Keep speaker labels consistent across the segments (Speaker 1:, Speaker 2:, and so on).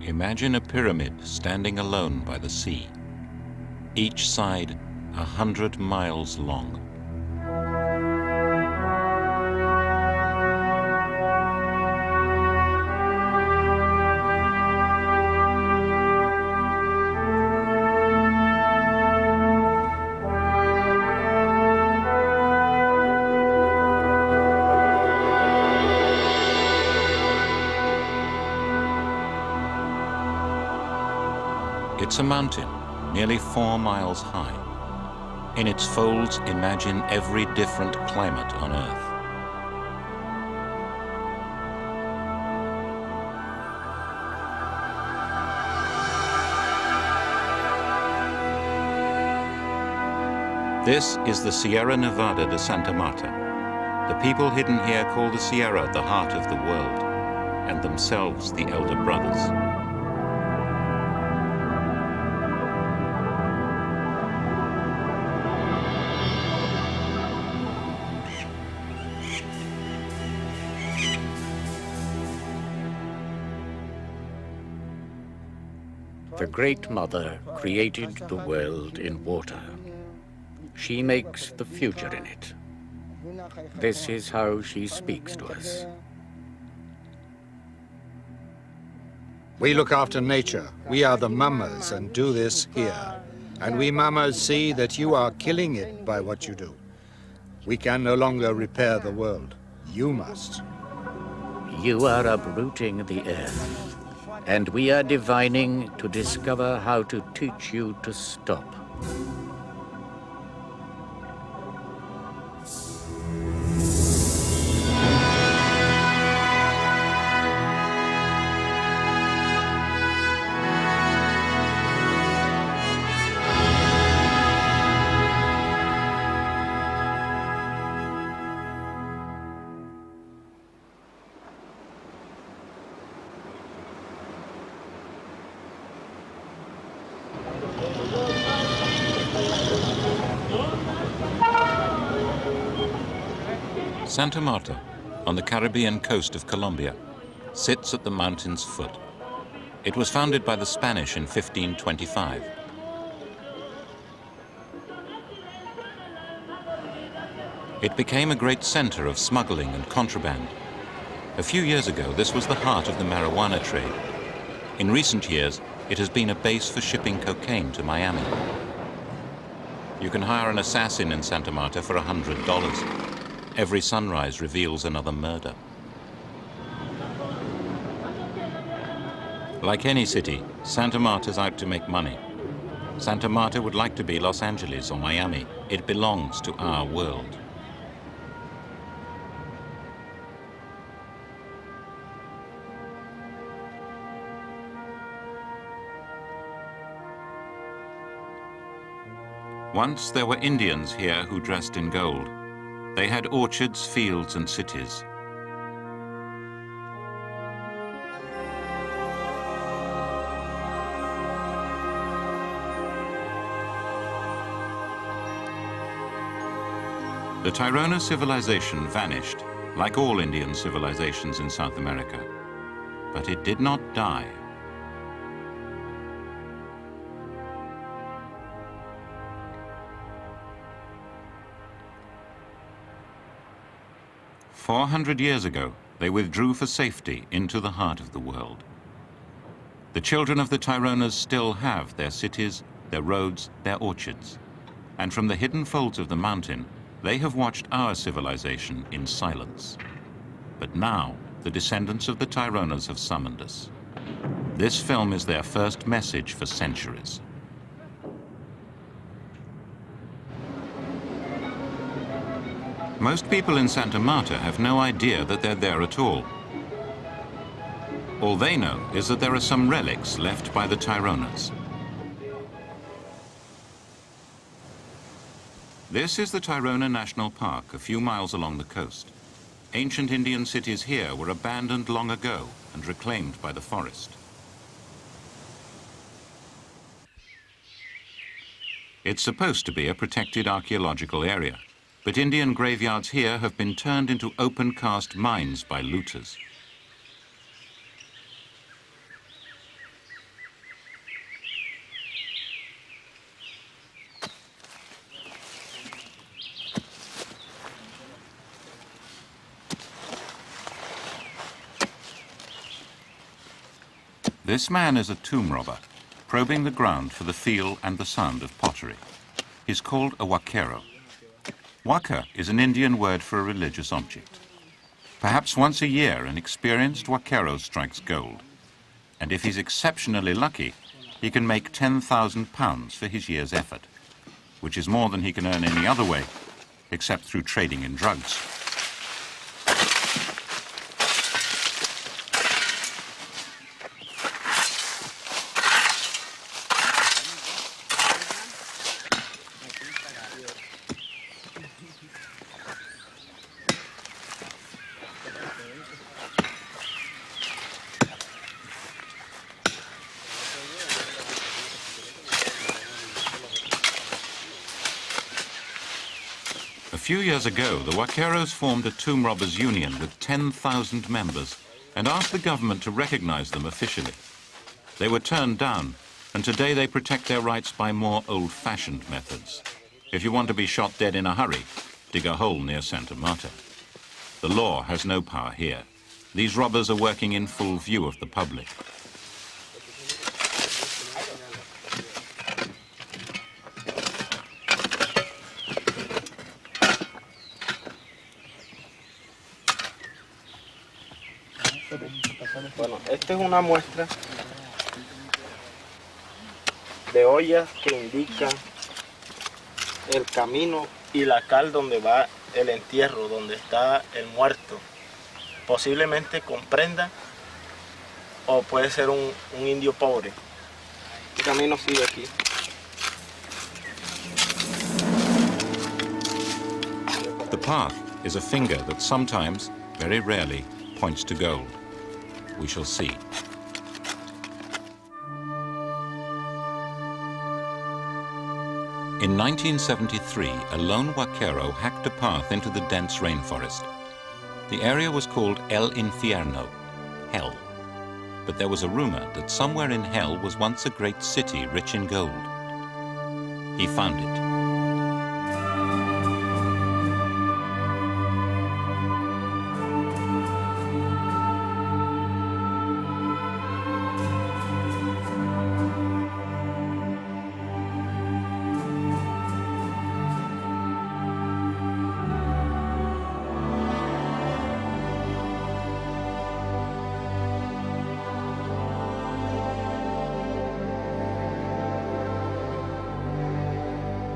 Speaker 1: Imagine a pyramid standing alone by the sea, each side 100 miles long. It's a mountain, nearly 4 miles high. In its folds, imagine every different climate on Earth. This is the Sierra Nevada de Santa Marta. The people hidden here call the Sierra the heart of the world, and themselves the elder brothers.
Speaker 2: The Great Mother created the world in water. She makes the future in it. This is how she speaks to us.
Speaker 3: We look after nature. We are the mamas and do this here. And we mamas see that you are killing it by what you do. We can no longer repair the world. You must.
Speaker 2: You are uprooting the earth. And we are divining to discover how to teach you to stop.
Speaker 1: Santa Marta, on the Caribbean coast of Colombia, sits at the mountain's foot. It was founded by the Spanish in 1525. It became a great center of smuggling and contraband. A few years ago, this was the heart of the marijuana trade. In recent years, it has been a base for shipping cocaine to Miami. You can hire an assassin in Santa Marta for $100. Every sunrise reveals another murder. Like any city, Santa Marta's out to make money. Santa Marta would like to be Los Angeles or Miami. It belongs to our world. Once there were Indians here who dressed in gold. They had orchards, fields, and cities. The Tayrona civilization vanished, like all Indian civilizations in South America. But it did not die. "400 years ago, they withdrew for safety into the heart of the world. The children of the Tayronas still have their cities, their roads, their orchards. And from the hidden folds of the mountain, they have watched our civilization in silence. But now, the descendants of the Tayronas have summoned us. This film is their first message for centuries. Most people in Santa Marta have no idea that they're there at all. All they know is that there are some relics left by the Tayronas. This is the Tayrona National Park, a few miles along the coast. Ancient Indian cities here were abandoned long ago and reclaimed by the forest. It's supposed to be a protected archaeological area, but Indian graveyards here have been turned into open-cast mines by looters. This man is a tomb robber, probing the ground for the feel and the sound of pottery. He's called a huaquero. Huaca is an Indian word for a religious object. Perhaps once a year, an experienced huaquero strikes gold. And if he's exceptionally lucky, he can make £10,000 for his year's effort, which is more than he can earn any other way, except through trading in drugs. A few years ago, the huaqueros formed a tomb robbers union with 10,000 members and asked the government to recognize them officially. They were turned down, and today they protect their rights by more old-fashioned methods. If you want to be shot dead in a hurry, dig a hole near Santa Marta. The law has no power here. These robbers are working in full view of the public.
Speaker 4: Bueno, esta es una muestra de ollas que indican el camino y la cal donde va el entierro, donde está el muerto. Posiblemente con prenda o puede ser un indio pobre. El camino sigue aquí.
Speaker 1: The path is a finger that sometimes, very rarely, points to gold. We shall see. In 1973, a lone huaquero hacked a path into the dense rainforest. The area was called El Infierno, Hell. But there was a rumor that somewhere in Hell was once a great city rich in gold. He found it.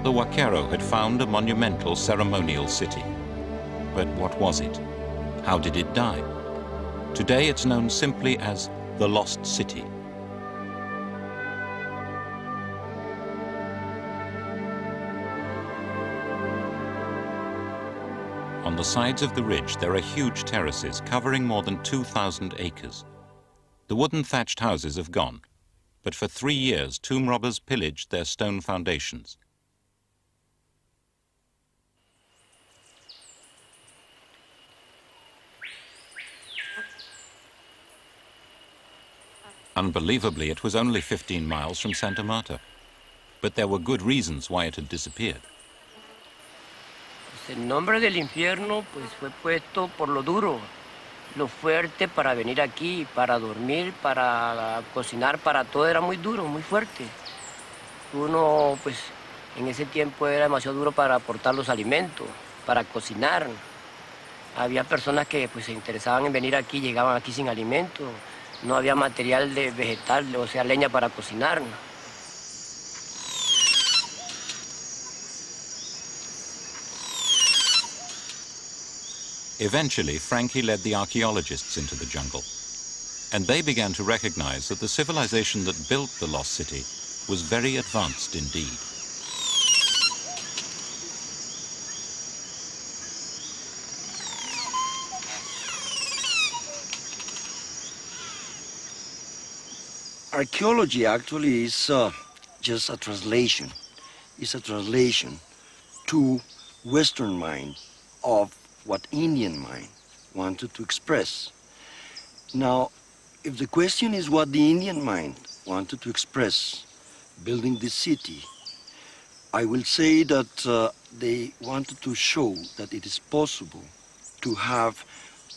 Speaker 1: The huaquero had found a monumental ceremonial city. But what was it? How did it die? Today it's known simply as the Lost City. On the sides of the ridge there are huge terraces covering more than 2,000 acres. The wooden thatched houses have gone, but for 3 years tomb robbers pillaged their stone foundations. Unbelievably, it was only 15 miles from Santa Marta. But there were good reasons why it had disappeared.
Speaker 5: El nombre del infierno pues fue puesto por lo duro, lo fuerte para venir aquí, para dormir, para cocinar, para todo era muy duro, muy fuerte. Uno pues en ese tiempo era demasiado duro para aportar los alimentos, para cocinar. Había personas que pues se interesaban en venir aquí, llegaban aquí sin alimento. No había material de vegetal, o sea, leña para cocinar.
Speaker 1: Eventually, Frankie led the archaeologists into the jungle, and they began to recognize that the civilization that built the lost city was very advanced indeed.
Speaker 6: Archaeology actually is just a translation. It's a translation to Western mind of what Indian mind wanted to express. Now, if the question is what the Indian mind wanted to express building this city, I will say that they wanted to show that it is possible to have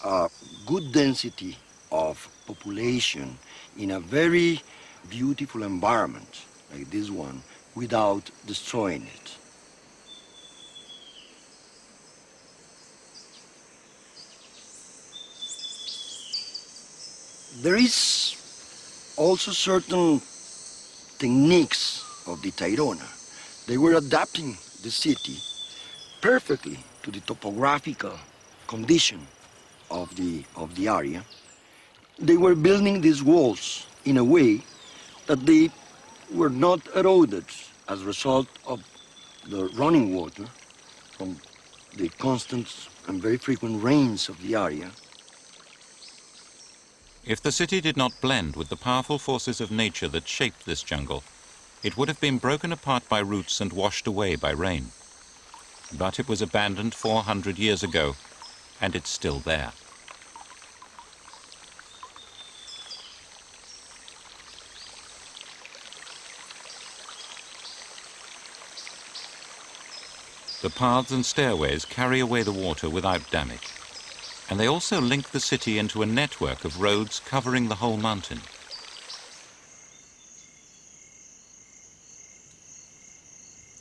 Speaker 6: a good density of population in a very beautiful environment like this one without destroying it. There is also certain techniques of the Tayrona. They were adapting the city perfectly to the topographical condition of the area. They were building these walls in a way that they were not eroded as a result of the running water from the constant and very frequent rains of the area.
Speaker 1: If the city did not blend with the powerful forces of nature that shaped this jungle, it would have been broken apart by roots and washed away by rain. But it was abandoned 400 years ago, and it's still there. The paths and stairways carry away the water without damage, and they also link the city into a network of roads covering the whole mountain.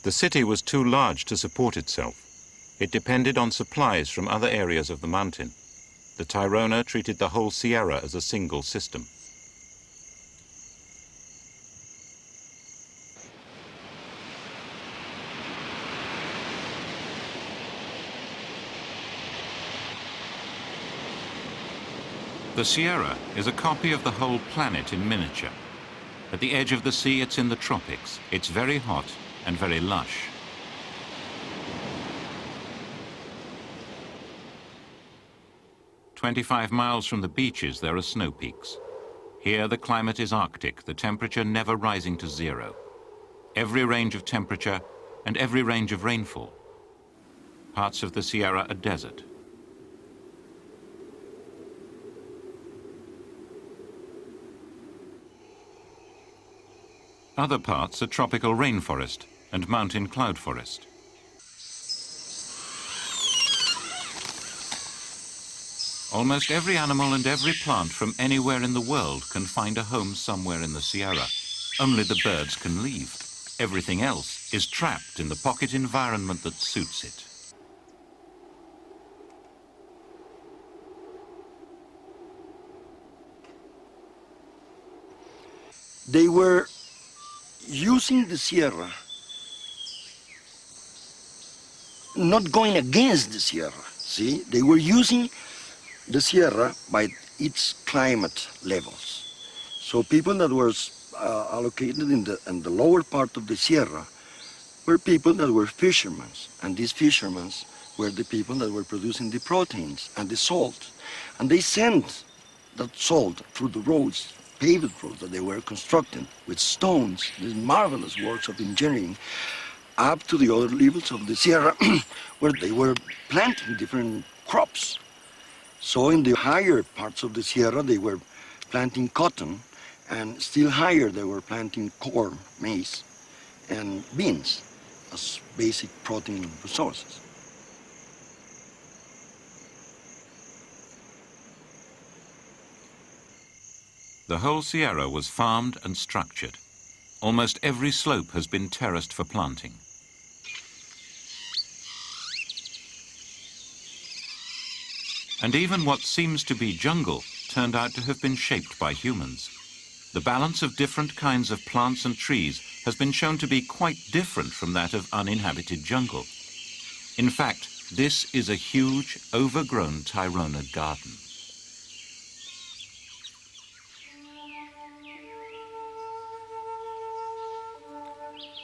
Speaker 1: The city was too large to support itself. It depended on supplies from other areas of the mountain. The Tayrona treated the whole Sierra as a single system. The Sierra is a copy of the whole planet in miniature. At the edge of the sea, it's in the tropics. It's very hot and very lush. "25 miles from the beaches, there are snow peaks. Here, the climate is Arctic, the temperature never rising to zero. Every range of temperature and every range of rainfall. Parts of the Sierra are desert. Other parts are tropical rainforest and mountain cloud forest. Almost every animal and every plant from anywhere in the world can find a home somewhere in the Sierra. Only the birds can leave. Everything else is trapped in the pocket environment that suits it.
Speaker 6: They were using the Sierra, not going against the Sierra, see? They were using the Sierra by its climate levels. So people that were allocated in the lower part of the Sierra were people that were fishermen, and these fishermen were the people that were producing the proteins and the salt. And they sent that salt through the roads, paved roads that they were constructing with stones, these marvelous works of engineering, up to the other levels of the Sierra where they were planting different crops. So in the higher parts of the Sierra, they were planting cotton, and still higher, they were planting corn, maize, and beans as basic protein resources.
Speaker 1: The whole Sierra was farmed and structured. Almost every slope has been terraced for planting. And even what seems to be jungle turned out to have been shaped by humans. The balance of different kinds of plants and trees has been shown to be quite different from that of uninhabited jungle. In fact, this is a huge, overgrown Tayrona garden.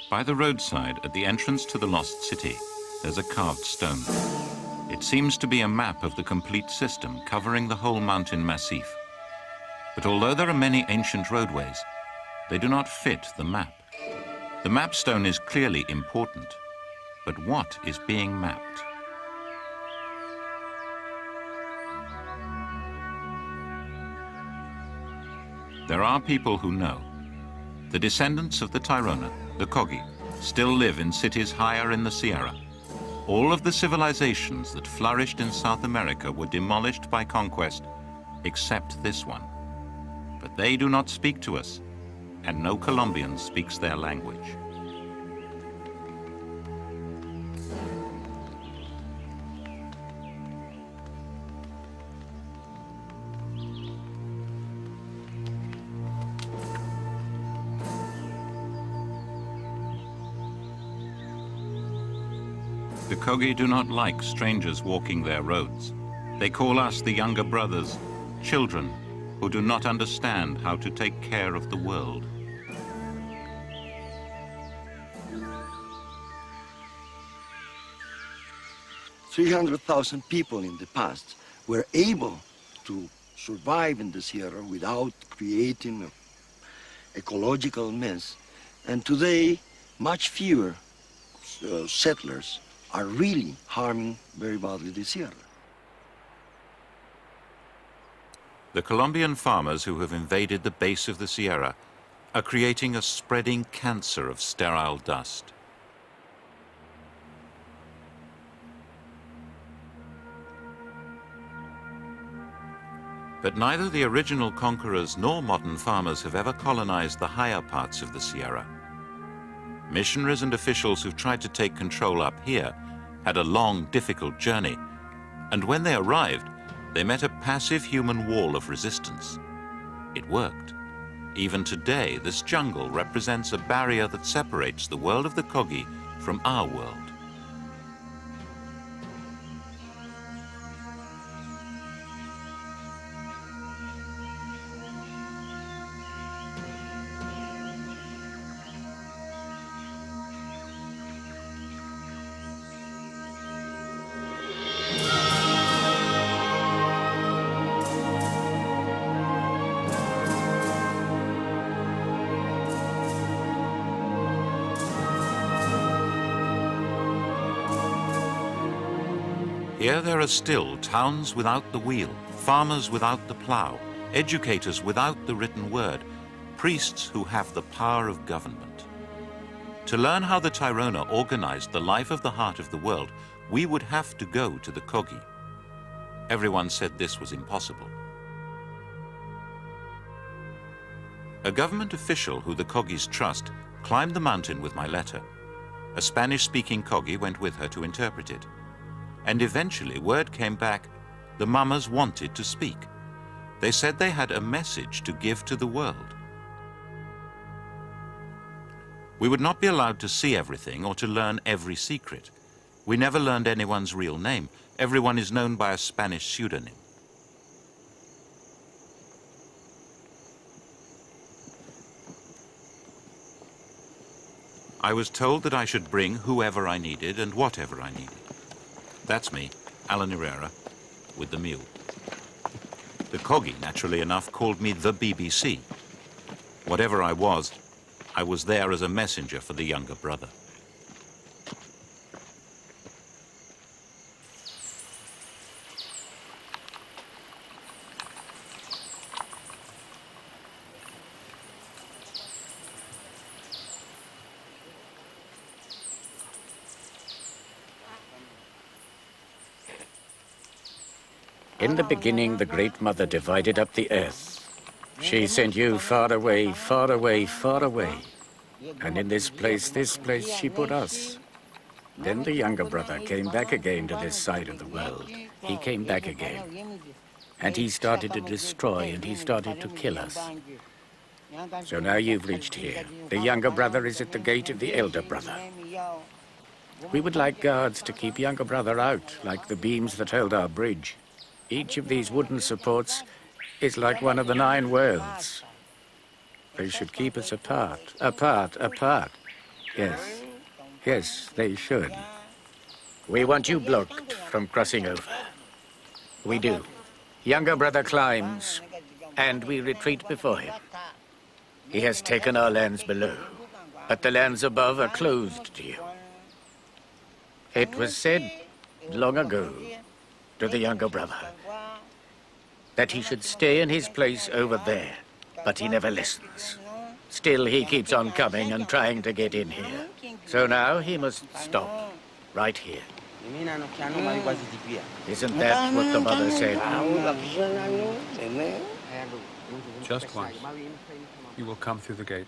Speaker 1: By the roadside, at the entrance to the lost city, there's a carved stone. It seems to be a map of the complete system covering the whole mountain massif. But although there are many ancient roadways, they do not fit the map. The map stone is clearly important, but what is being mapped? There are people who know. The descendants of the Tayrona, the Kogi, still live in cities higher in the Sierra. All of the civilizations that flourished in South America were demolished by conquest except this one. But they do not speak to us, and no Colombian speaks their language. The Kogi do not like strangers walking their roads. They call us, the younger brothers, children who do not understand how to take care of the world.
Speaker 6: "300,000 people in the past were able to survive in the Sierra without creating an ecological mess. And today, much fewer settlers are really harming very badly the Sierra."
Speaker 1: The Colombian farmers who have invaded the base of the Sierra are creating a spreading cancer of sterile dust. But neither the original conquerors nor modern farmers have ever colonized the higher parts of the Sierra. Missionaries and officials who've tried to take control up here had a long, difficult journey, and when they arrived, they met a passive human wall of resistance. It worked. Even today, this jungle represents a barrier that separates the world of the Kogi from our world. Here there are still towns without the wheel, farmers without the plow, educators without the written word, priests who have the power of government. To learn how the Tayrona organized the life of the heart of the world, we would have to go to the Kogi. Everyone said this was impossible. A government official who the Kogis trust climbed the mountain with my letter. A Spanish-speaking Kogi went with her to interpret it. And eventually word came back, the mamas wanted to speak. They said they had a message to give to the world. We would not be allowed to see everything or to learn every secret. We never learned anyone's real name. Everyone is known by a Spanish pseudonym. I was told that I should bring whoever I needed and whatever I needed. That's me, Alan Herrera, with the mule. The Kogi, naturally enough, called me the BBC. Whatever I was there as a messenger for the younger brother.
Speaker 2: In the beginning, the Great Mother divided up the earth. She sent you far away, far away, far away. And in this place, she put us. Then the younger brother came back again to this side of the world. He came back again. And he started to destroy, and he started to kill us. So now you've reached here. The younger brother is at the gate of the elder brother. We would like guards to keep younger brother out, like the beams that held our bridge. Each of these wooden supports is like one of the 9 worlds. They should keep us apart, apart, apart. Yes, yes, they should. We want you blocked from crossing over. We do. Younger brother climbs, and we retreat before him. He has taken our lands below, but the lands above are closed to you. It was said long ago to the younger brother that he should stay in his place over there, but he never listens. Still, he keeps on coming and trying to get in here. So now he must stop right here. Isn't that what the mother said?
Speaker 7: Just once. You will come through the gate.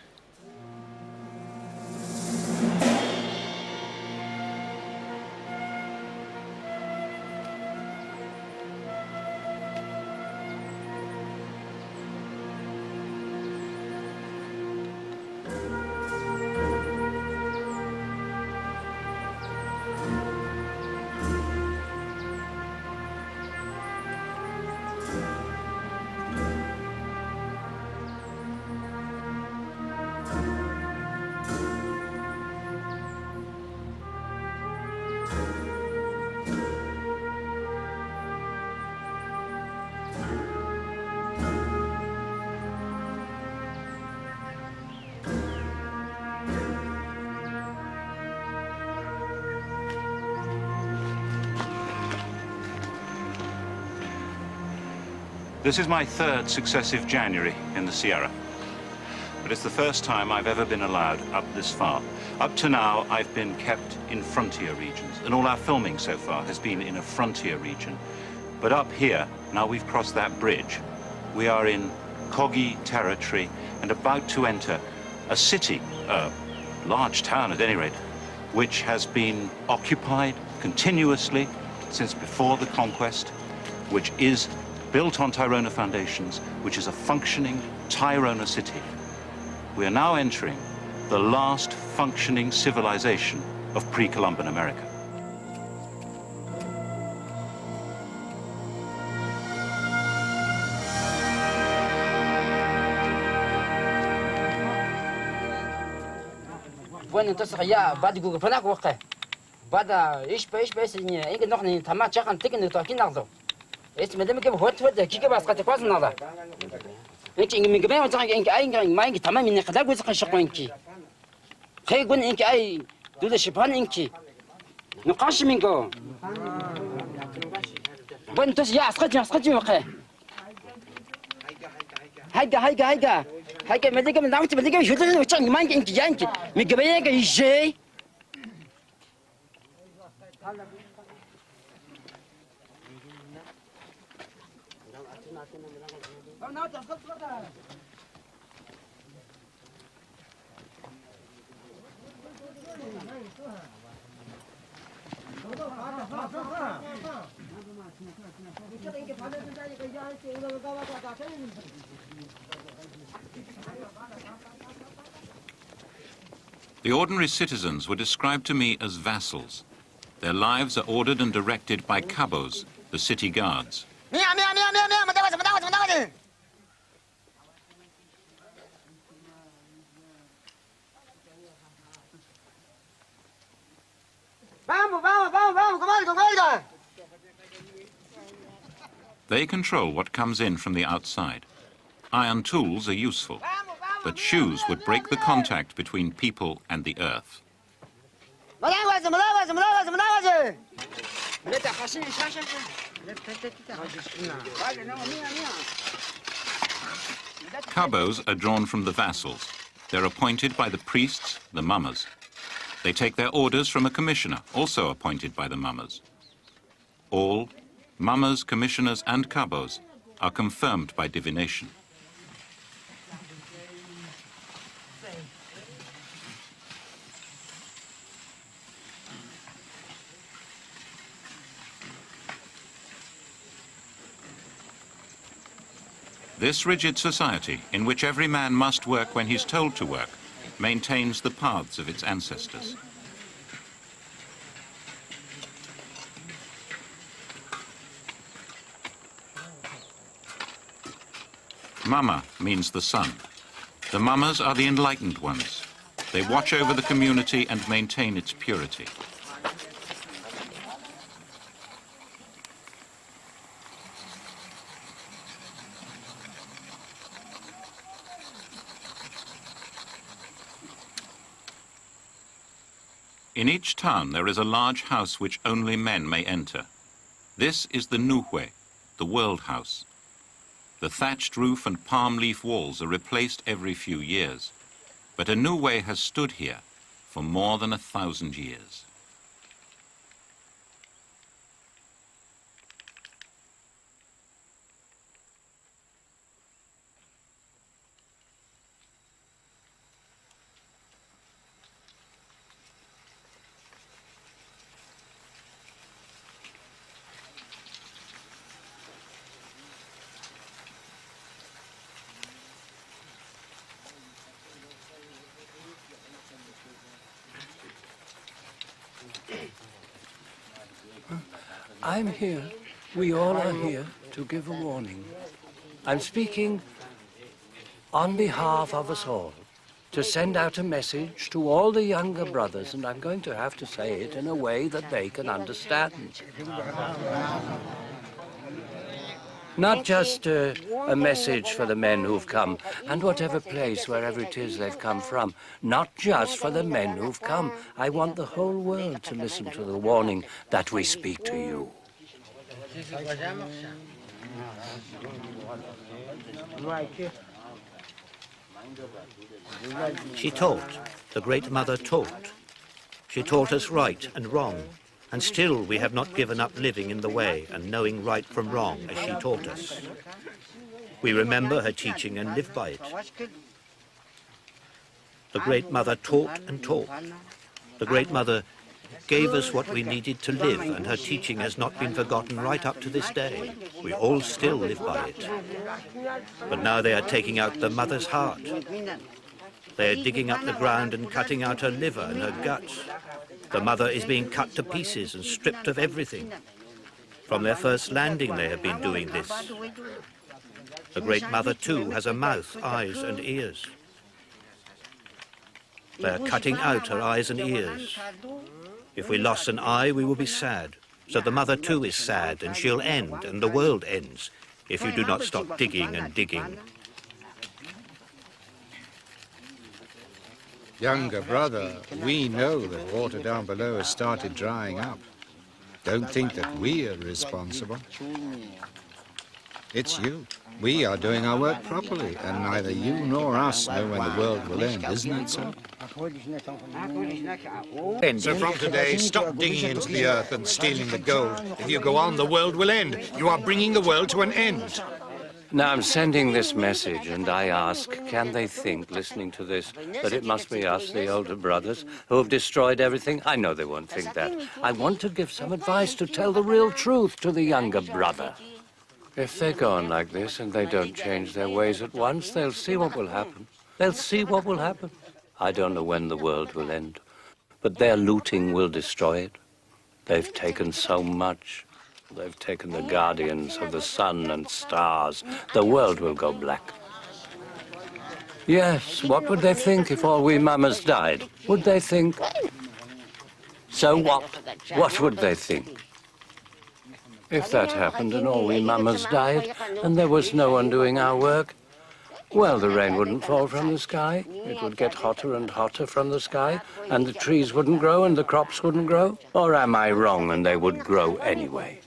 Speaker 1: This is my third successive January in the Sierra, but it's the first time I've ever been allowed up this far. Up to now, I've been kept in frontier regions, and all our filming so far has been in a frontier region. But up here, now we've crossed that bridge, we are in Kogi territory and about to enter a city, a large town at any rate, which has been occupied continuously since before the conquest, which is built on Tayrona foundations, which is a functioning Tayrona city. We are now entering the last functioning civilization of pre-Columban America.
Speaker 8: Bueno, entonces ya va de Google para coger. Va de ich inge noch nicht tamat jahan ticken to kinardo. Jetzt mit dem gebe heute kike was gerade quasi nada. Ich inge mir gebe sagen inge eingang mein tamam min qadar go zaqan shaqwanki. Hey gun inge ay dole shipan inge. نقاش منكو. Bueno, entonces ya asqati وقع. هيدا مديك من دعوتي مديك شو تقول وش ما يمكن جانك مقبلك يجي
Speaker 1: The ordinary citizens were described to me as vassals. Their lives are ordered and directed by cabos, the city guards. They control what comes in from the outside. Iron tools are useful, but shoes would break the contact between people and the earth. Cabos are drawn from the vassals. They're appointed by the priests, the mamas. They take their orders from a commissioner, also appointed by the mamas. All, mamas, commissioners, and cabos, are confirmed by divination. This rigid society, in which every man must work when he's told to work, maintains the paths of its ancestors. Mama means the sun. The mamas are the enlightened ones. They watch over the community and maintain its purity. In each town there is a large house which only men may enter. This is the Nuhue, the world house. The thatched roof and palm leaf walls are replaced every few years, but a Nuhue has stood here for more than 1,000 years.
Speaker 2: I'm here. We all are here to give a warning. I'm speaking on behalf of us all, to send out a message to all the younger brothers, and I'm going to have to say it in a way that they can understand. Not just a message for the men who've come, and whatever place, wherever it is they've come from. Not just for the men who've come. I want the whole world to listen to the warning that we speak to you.
Speaker 9: She taught. The Great Mother taught. She taught us right and wrong. And still we have not given up living in the way and knowing right from wrong as she taught us. We remember her teaching and live by it. The Great Mother taught and taught. The Great Mother gave us what we needed to live, and her teaching has not been forgotten right up to this day. We all still live by it. But now they are taking out the mother's heart. They are digging up the ground and cutting out her liver and her guts. The mother is being cut to pieces and stripped of everything. From their first landing they have been doing this. The Great Mother too has a mouth, eyes and ears. They are cutting out her eyes and ears. If we lost an eye, we will be sad. So the mother too is sad, and she'll end, and the world ends, if you do not stop digging and digging.
Speaker 3: Younger brother, we know that water down below has started drying up. Don't think that we are responsible. It's you. We are doing our work properly, and neither you nor us know when the world will end, isn't it so? So from today, stop digging into the earth and stealing the gold. If you go on, the world will end. You are bringing the world to an end.
Speaker 2: Now I'm sending this message, and I ask, can they think, listening to this, that it must be us, the older brothers, who have destroyed everything? I know they won't think that. I want to give some advice to tell the real truth to the younger brother. If they go on like this and they don't change their ways at once, they'll see what will happen. They'll see what will happen. I don't know when the world will end, but their looting will destroy it. They've taken so much. They've taken the guardians of the sun and stars. The world will go black. Yes, what would they think if all we mamas died? Would they think? So what? What would they think? If that happened and all we mamas died and there was no one doing our work, well, the rain wouldn't fall from the sky. It would get hotter and hotter from the sky, and the trees wouldn't grow and the crops wouldn't grow. Or am I wrong and they would grow anyway?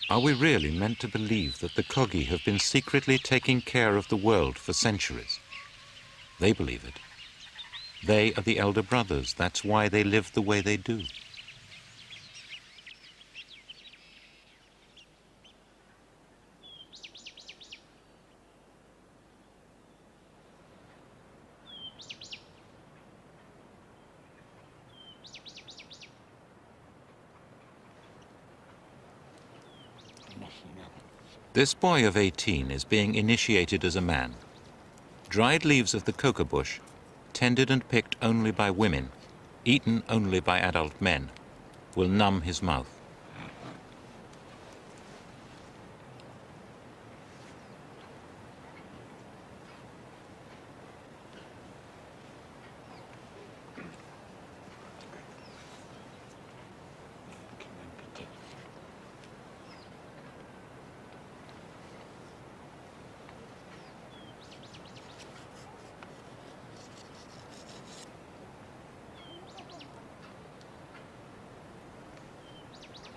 Speaker 1: Are we really meant to believe that the Kogi have been secretly taking care of the world for centuries? They believe it. They are the elder brothers. That's why they live the way they do. This boy of 18 is being initiated as a man. Dried leaves of the coca bush, tended and picked only by women, eaten only by adult men, will numb his mouth.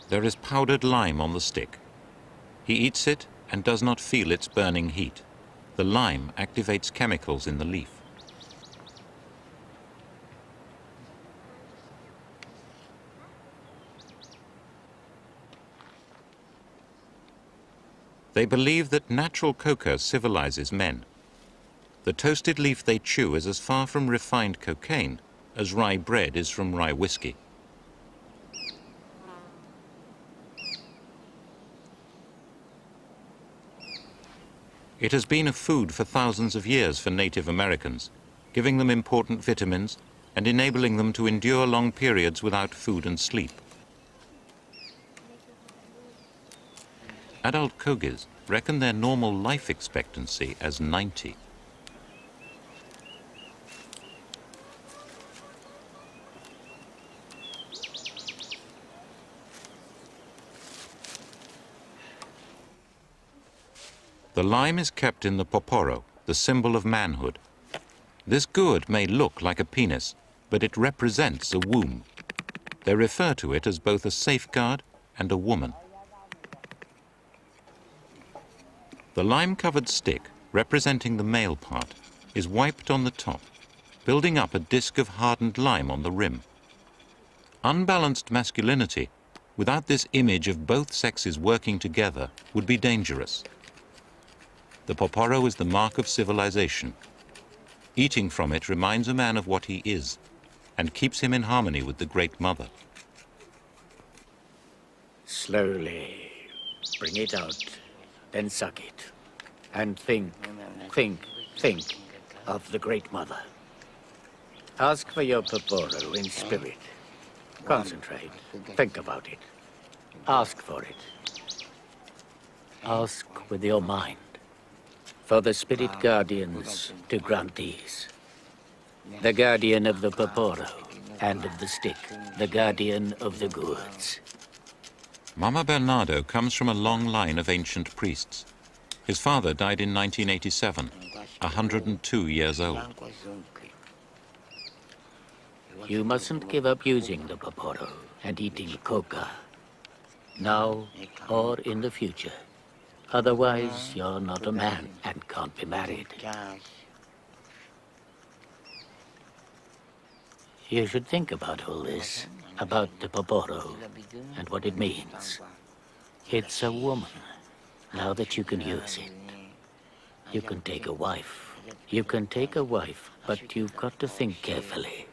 Speaker 1: There is powdered lime on the stick. He eats it and does not feel its burning heat. The lime activates chemicals in the leaf. They believe that natural coca civilizes men. The toasted leaf they chew is as far from refined cocaine as rye bread is from rye whiskey. It has been a food for thousands of years for Native Americans, giving them important vitamins and enabling them to endure long periods without food and sleep. Adult Kogis reckon their normal life expectancy as 90. The lime is kept in the poporo, the symbol of manhood. This gourd may look like a penis, but it represents a womb. They refer to it as both a safeguard and a woman. The lime-covered stick, representing the male part, is wiped on the top, building up a disc of hardened lime on the rim. Unbalanced masculinity, without this image of both sexes working together, would be dangerous. The poporo is the mark of civilization. Eating from it reminds a man of what he is and keeps him in harmony with the Great Mother.
Speaker 2: Slowly bring it out, then suck it. And think of the Great Mother. Ask for your poporo in spirit. Concentrate, think about it. Ask for it. Ask with your mind. For the spirit guardians to grant these. The guardian of the poporo and of the stick, the guardian of the gourds.
Speaker 1: Mama Bernardo comes from a long line of ancient priests. His father died in 1987, 102 years old.
Speaker 2: You mustn't give up using the poporo and eating coca, now or in the future. Otherwise, you're not a man and can't be married. You should think about all this, about the poporo and what it means. It's a woman. Now that you can use it, you can take a wife. You can take a wife, but you've got to think carefully.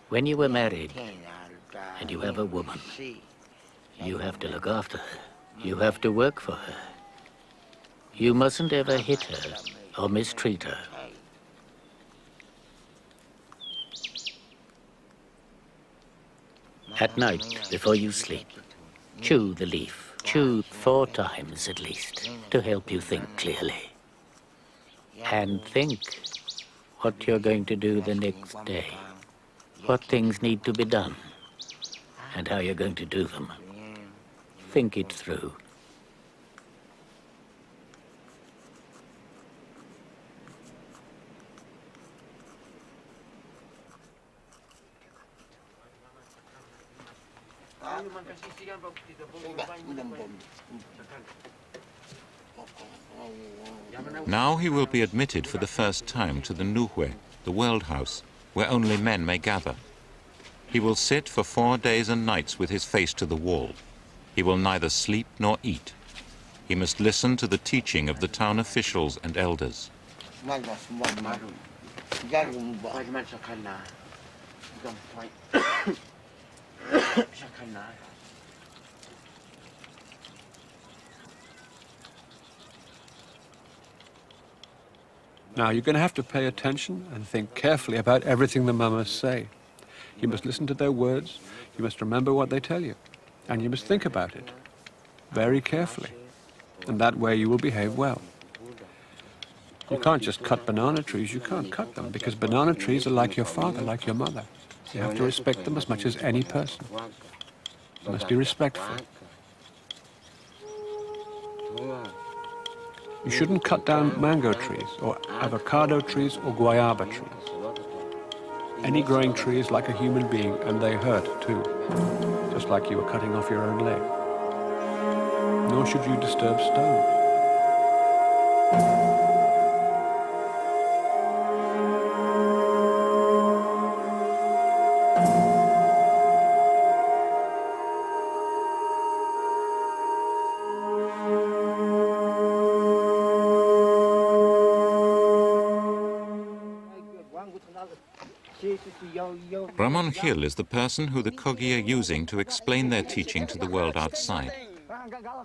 Speaker 2: When you were married and you have a woman, you have to look after her. You have to work for her. You mustn't ever hit her or mistreat her. At night, before you sleep, chew the leaf. Chew 4 times at least to help you think clearly. And think what you're going to do the next day. What things need to be done and how you're going to do them. Think it through.
Speaker 1: Now he will be admitted for the first time to the Nuhue, the world house, where only men may gather. He will sit for 4 days and nights with his face to the wall. He will neither sleep nor eat. He must listen to the teaching of the town officials and elders.
Speaker 7: Now, you're going to have to pay attention and think carefully about everything the mamas say. You must listen to their words, you must remember what they tell you, and you must think about it very carefully. And that way you will behave well. You can't just cut banana trees, you can't cut them, because banana trees are like your father, like your mother. You have to respect them as much as any person. You must be respectful. You shouldn't cut down mango trees, or avocado trees, or guayaba trees. Any growing tree is like a human being, and they hurt too, just like you were cutting off your own leg. Nor should you disturb stones.
Speaker 1: Ramon Gil is the person who the Kogi are using to explain their teaching to the world outside.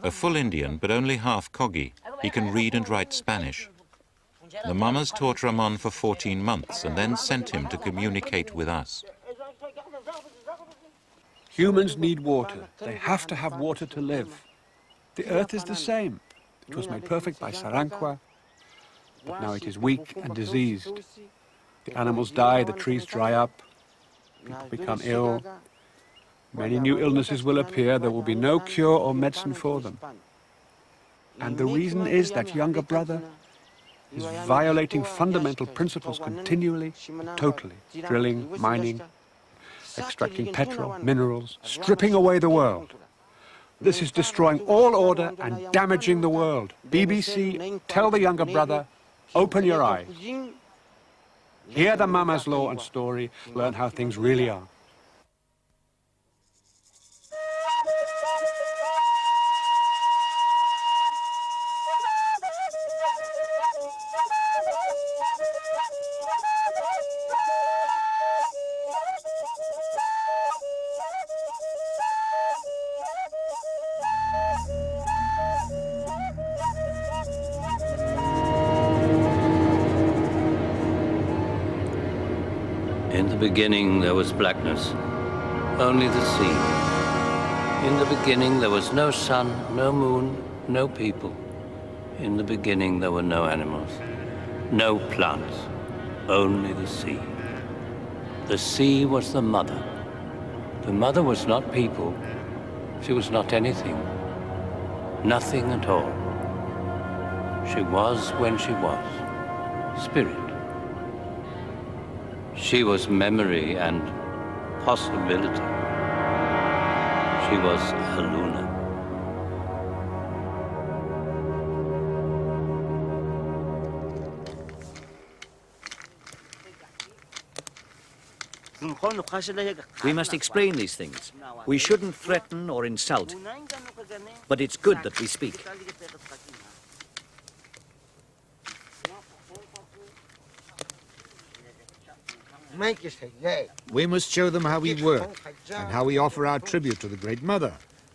Speaker 1: A full Indian, but only half Kogi, he can read and write Spanish. The mamas taught Ramon for 14 months and then sent him to communicate with us.
Speaker 7: Humans need water. They have to have water to live. The earth is the same. It was made perfect by Saranqua, but now it is weak and diseased. The animals die, the trees dry up, people become ill. Many new illnesses will appear. There will be no cure or medicine for them. And the reason is that younger brother is violating fundamental principles continually and totally. Drilling, mining, extracting petrol, minerals, stripping away the world. This is destroying all order and damaging the world. BBC, tell the younger brother, open your eyes. Hear the mama's law and story, learn how things really are.
Speaker 10: In the beginning there was blackness, only the sea. In the beginning there was no sun, no moon, no people. In the beginning there were no animals, no plants, only the sea. The sea was the mother. The mother was not people. She was not anything, nothing at all. She was when she was, spirit. She was memory and possibility. She was a Luna.
Speaker 9: We must explain these things. We shouldn't threaten or insult, but it's good that we speak.
Speaker 3: We must show them how we work and how we offer our tribute to the Great Mother,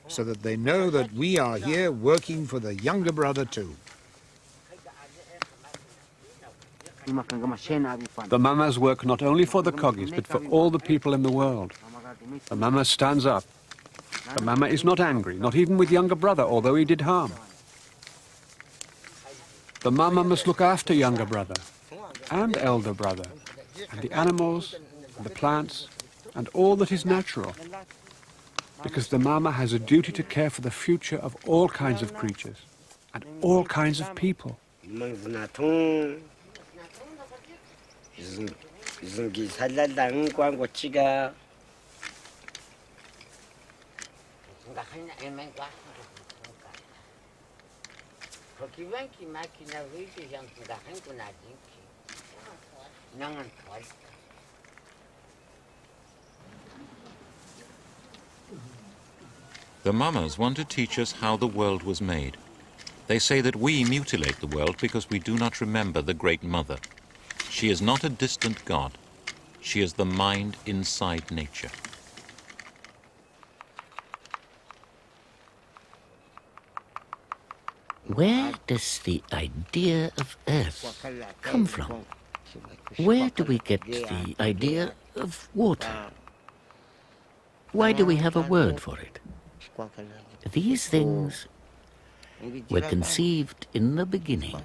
Speaker 3: so that they know that we are here working for the younger brother too.
Speaker 7: The mamas work not only for the Kogis, but for all the people in the world. The mama stands up. The mama is not angry, not even with younger brother, although he did harm. The mama must look after younger brother and elder brother, and the animals, and the plants, and all that is natural. Because the mama has a duty to care for the future of all kinds of creatures, and all kinds of people.
Speaker 1: The mamas want to teach us how the world was made. They say that we mutilate the world because we do not remember the Great Mother. She is not a distant God. She is the mind inside nature.
Speaker 11: Where does the idea of Earth come from? Where do we get the idea of water? Why do we have a word for it? These things were conceived in the beginning,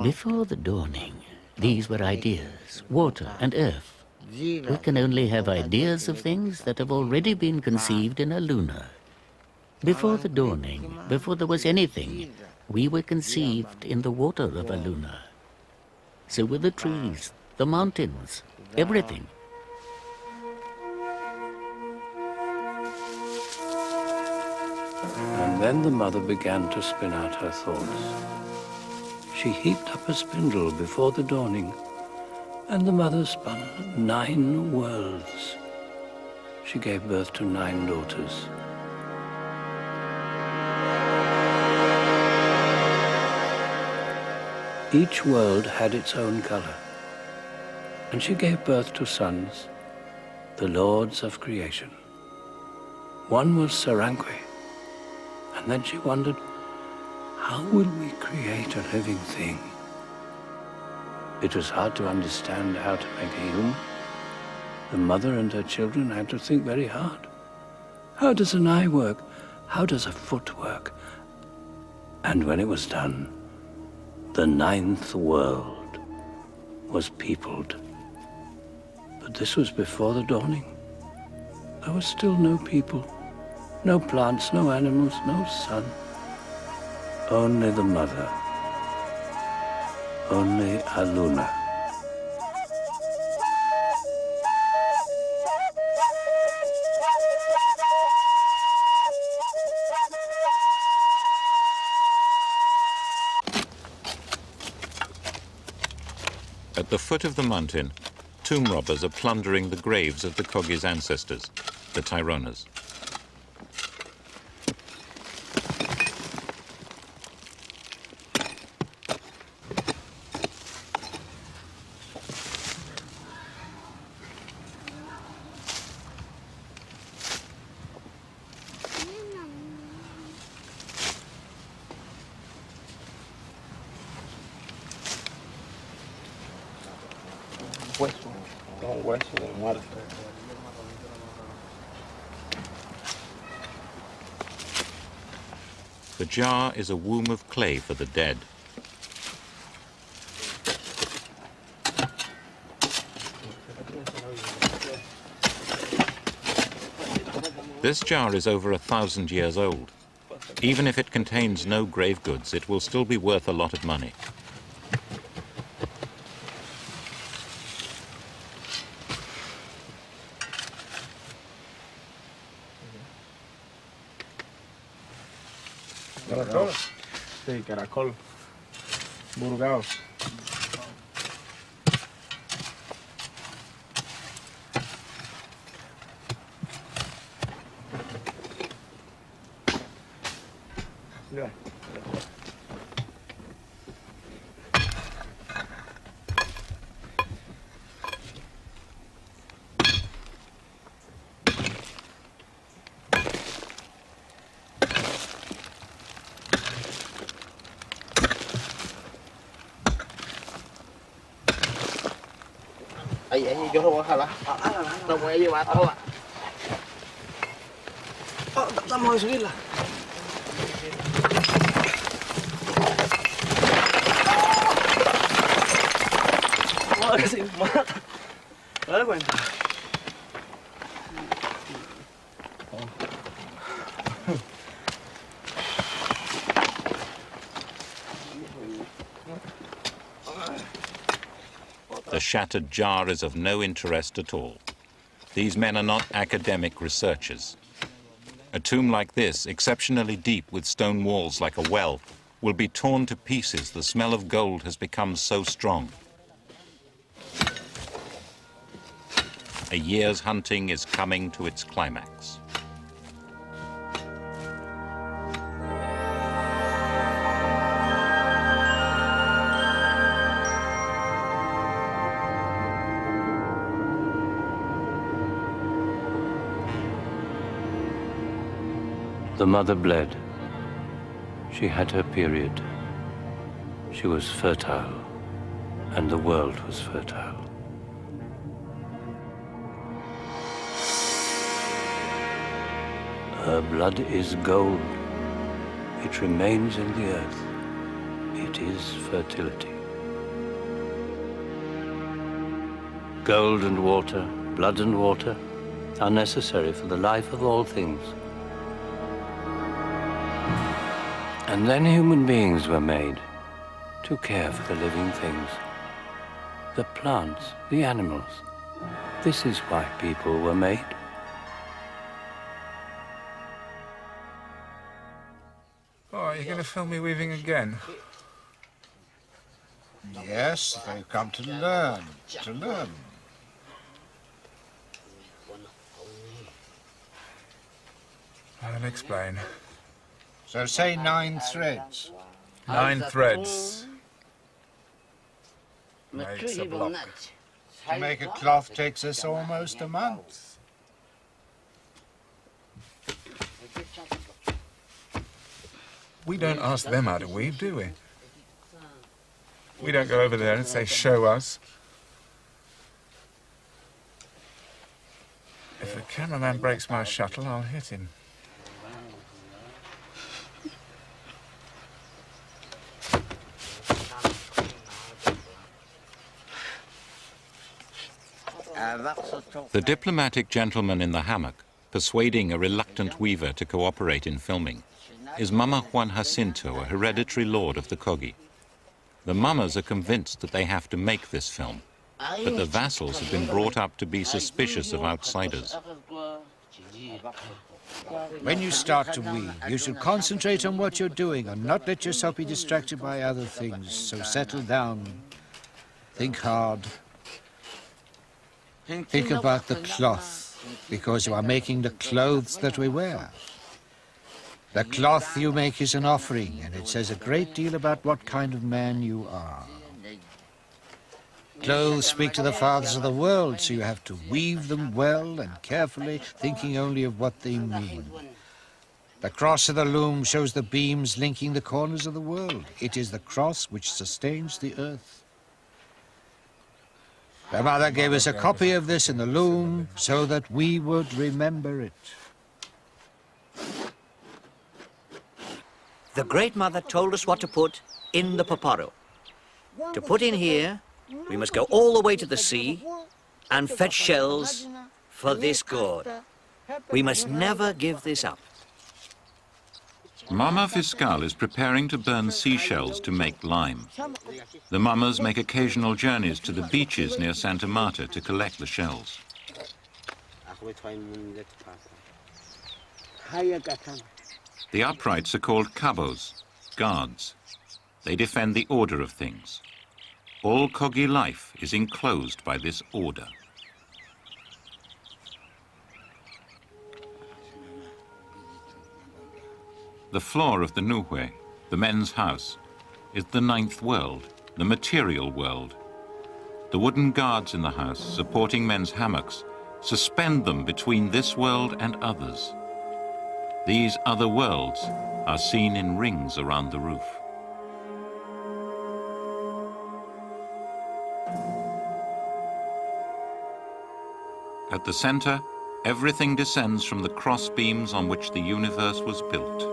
Speaker 11: before the dawning. These were ideas, water and earth. We can only have ideas of things that have already been conceived in a Luna. Before the dawning, before there was anything, we were conceived in the water of a Luna. So were the trees, the mountains, everything.
Speaker 10: And then the mother began to spin out her thoughts. She heaped up a spindle before the dawning, and the mother spun 9 worlds. She gave birth to 9 daughters. Each world had its own color, and she gave birth to sons, the lords of creation. One was Saranque, and then she wondered, how will we create a living thing? It was hard to understand how to make a human. The mother and her children had to think very hard. How does an eye work? How does a foot work? And when it was done, the ninth world was peopled. But this was before the dawning. There was still no people, no plants, no animals, no sun. Only the mother, only Aluna.
Speaker 1: At the foot of the mountain, tomb robbers are plundering the graves of the Kogi's ancestors, the Tayronas.
Speaker 4: Un hueso de Marta.
Speaker 1: The jar is a womb of clay for the dead. This jar is over 1,000 years old. Even if it contains no grave goods, it will still be worth a lot of money.
Speaker 4: ¿Caracol? Sí, caracol. Burgaos. Ahí, yo lo voy a jalar. Lo voy a llevar toda. Vamos a subirla. Madre, se mata. ¿Te das cuenta?
Speaker 1: The shattered jar is of no interest at all. These men are not academic researchers. A tomb like this, exceptionally deep with stone walls like a well, will be torn to pieces. The smell of gold has become so strong. A year's hunting is coming to its climax.
Speaker 10: The mother bled. She had her period. She was fertile, and the world was fertile. Her blood is gold. It remains in the earth. It is fertility. Gold and water, blood and water, are necessary for the life of all things. And then human beings were made to care for the living things, the plants, the animals. This is why people were made.
Speaker 12: Oh, are you going to film me weaving again?
Speaker 3: Yes, they've come to learn,
Speaker 12: I'll explain.
Speaker 3: So say 9 threads.
Speaker 12: 9 threads. Makes a block.
Speaker 3: To make a cloth takes us almost a month.
Speaker 12: We don't ask them how to weave, do we? We don't go over there and say, show us. If the cameraman breaks my shuttle, I'll hit him.
Speaker 1: The diplomatic gentleman in the hammock, persuading a reluctant weaver to cooperate in filming, is Mama Juan Jacinto, a hereditary lord of the Kogi. The mamas are convinced that they have to make this film, but the vassals have been brought up to be suspicious of outsiders.
Speaker 3: When you start to weave, you should concentrate on what you're doing and not let yourself be distracted by other things. So settle down, think hard, think about the cloth, because you are making the clothes that we wear. The cloth you make is an offering, and it says a great deal about what kind of man you are. Clothes speak to the fathers of the world, so you have to weave them well and carefully, thinking only of what they mean. The cross of the loom shows the beams linking the corners of the world. It is the cross which sustains the earth. The mother gave us a copy of this in the loom so that we would remember it.
Speaker 13: The Great Mother told us what to put in the paparo. To put in here, we must go all the way to the sea and fetch shells for this gourd. We must never give this up.
Speaker 1: Mama Fiscal is preparing to burn seashells to make lime. The mamas make occasional journeys to the beaches near Santa Marta to collect the shells. The uprights are called cabos, guards. They defend the order of things. All Kogi life is enclosed by this order. The floor of the Nuhue, the men's house, is the ninth world, the material world. The wooden guards in the house, supporting men's hammocks, suspend them between this world and others. These other worlds are seen in rings around the roof. At the center, everything descends from the cross beams on which the universe was built.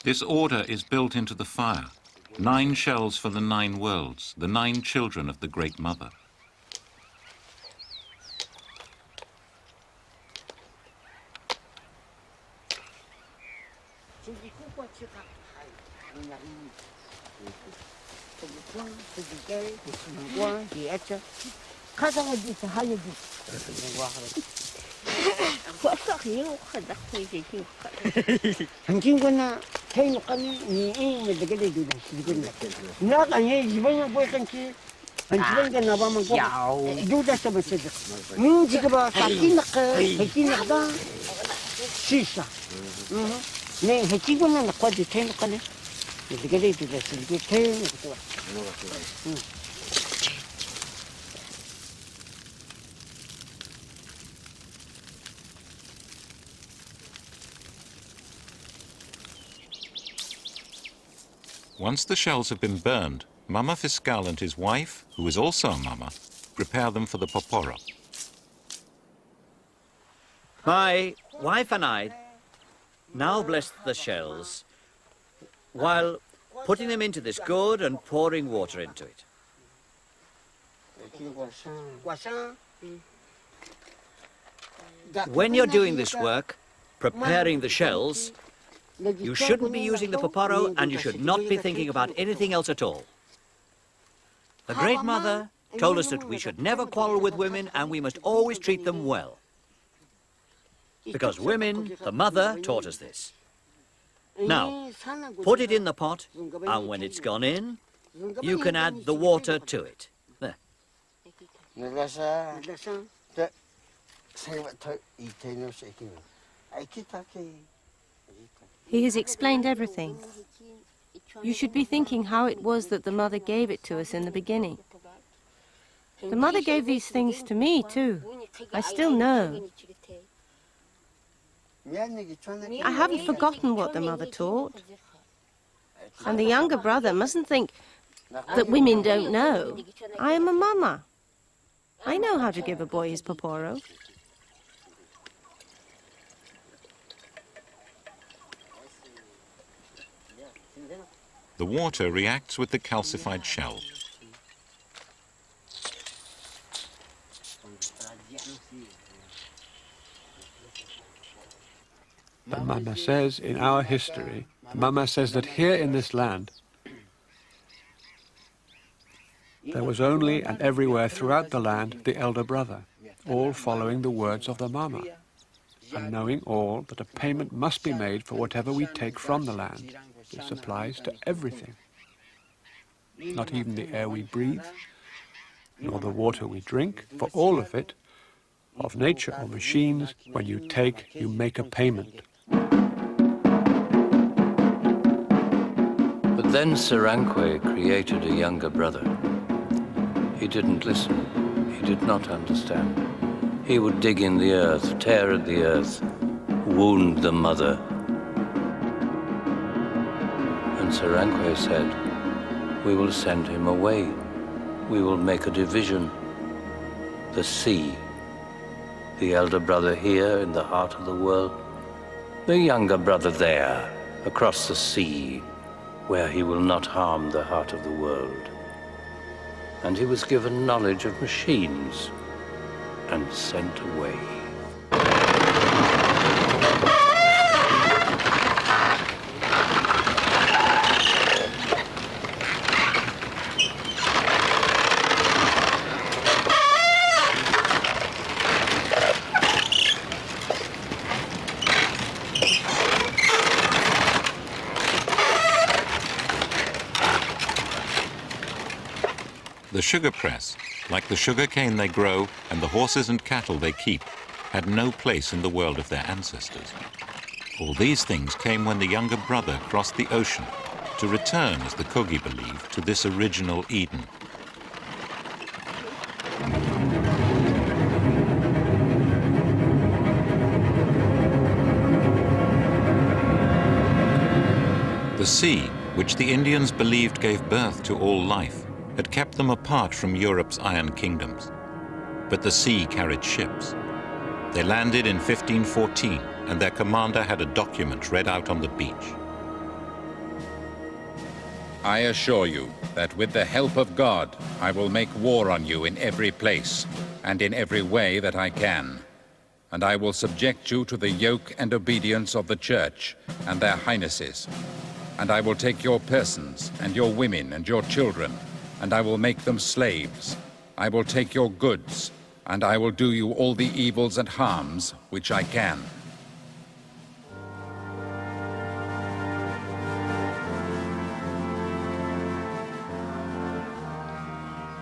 Speaker 1: This order is built into the fire. 9 shells for the 9 worlds, the 9 children of the Great Mother. Once the shells have been burned, Mama Fiscal and his wife, who is also a mama, prepare them for the poporo.
Speaker 13: My wife and I now bless the shells while putting them into this gourd and pouring water into it. When you're doing this work, preparing the shells, you shouldn't be using the paparo and you should not be thinking about anything else at all. The Great Mother told us that we should never quarrel with women and we must always treat them well. Because women, the mother, taught us this. Now, put it in the pot, and when it's gone in, you can add the water to it. There.
Speaker 14: He has explained everything. You should be thinking how it was that the mother gave it to us in the beginning. The mother gave these things to me, too. I still know. I haven't forgotten what the mother taught. And the younger brother mustn't think that women don't know. I am a mama. I know how to give a boy his poporo.
Speaker 1: The water reacts with the calcified shell.
Speaker 7: The Mama says in our history, Mama says that here in this land, there was only and everywhere throughout the land the elder brother, all following the words of the Mama, and knowing all that a payment must be made for whatever we take from the land. This applies to everything. Not even the air we breathe, nor the water we drink, for all of it, of nature or machines, when you take, you make a payment.
Speaker 10: But then Sarankwe created a younger brother. He didn't listen. He did not understand. He would dig in the earth, tear at the earth, wound the mother. And Sarankwe said, "We will send him away. We will make a division. The sea, the elder brother here in the heart of the world, the younger brother there, across the sea, where he will not harm the heart of the world." And he was given knowledge of machines and sent away.
Speaker 1: The sugar press, like the sugar cane they grow and the horses and cattle they keep, had no place in the world of their ancestors. All these things came when the younger brother crossed the ocean to return, as the Kogi believe, to this original Eden. The sea, which the Indians believed gave birth to all life, had kept them apart from Europe's iron kingdoms. But the sea carried ships. They landed in 1514, and their commander had a document read out on the beach.
Speaker 15: I assure you that with the help of God, I will make war on you in every place and in every way that I can. And I will subject you to the yoke and obedience of the Church and their highnesses. And I will take your persons and your women and your children, and I will make them slaves. I will take your goods, and I will do you all the evils and harms which I can.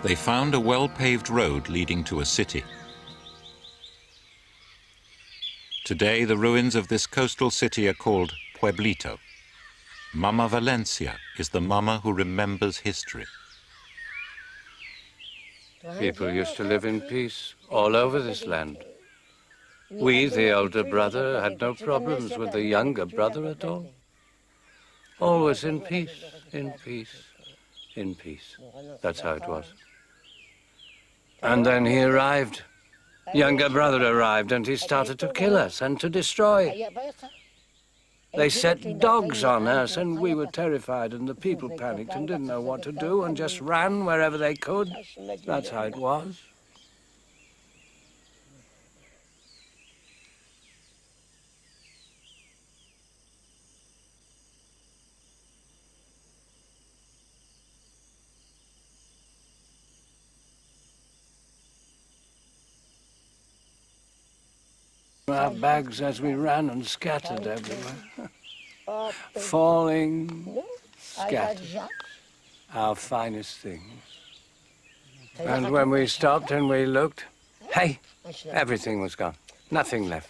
Speaker 1: They found a well-paved road leading to a city. Today, the ruins of this coastal city are called Pueblito. Mama Valencia is the mama who remembers history.
Speaker 10: People used to live in peace all over this land. We, the elder brother, had no problems with the younger brother at all. Always in peace, in peace, in peace. That's how it was. And then he arrived. Younger brother arrived, and he started to kill us and to destroy. They set dogs on us, and we were terrified, and the people panicked and didn't know what to do and just ran wherever they could. That's how it was. Our bags as we ran and scattered everywhere. Falling, scattered. Our finest things. And when we stopped and we looked, hey, everything was gone. Nothing left.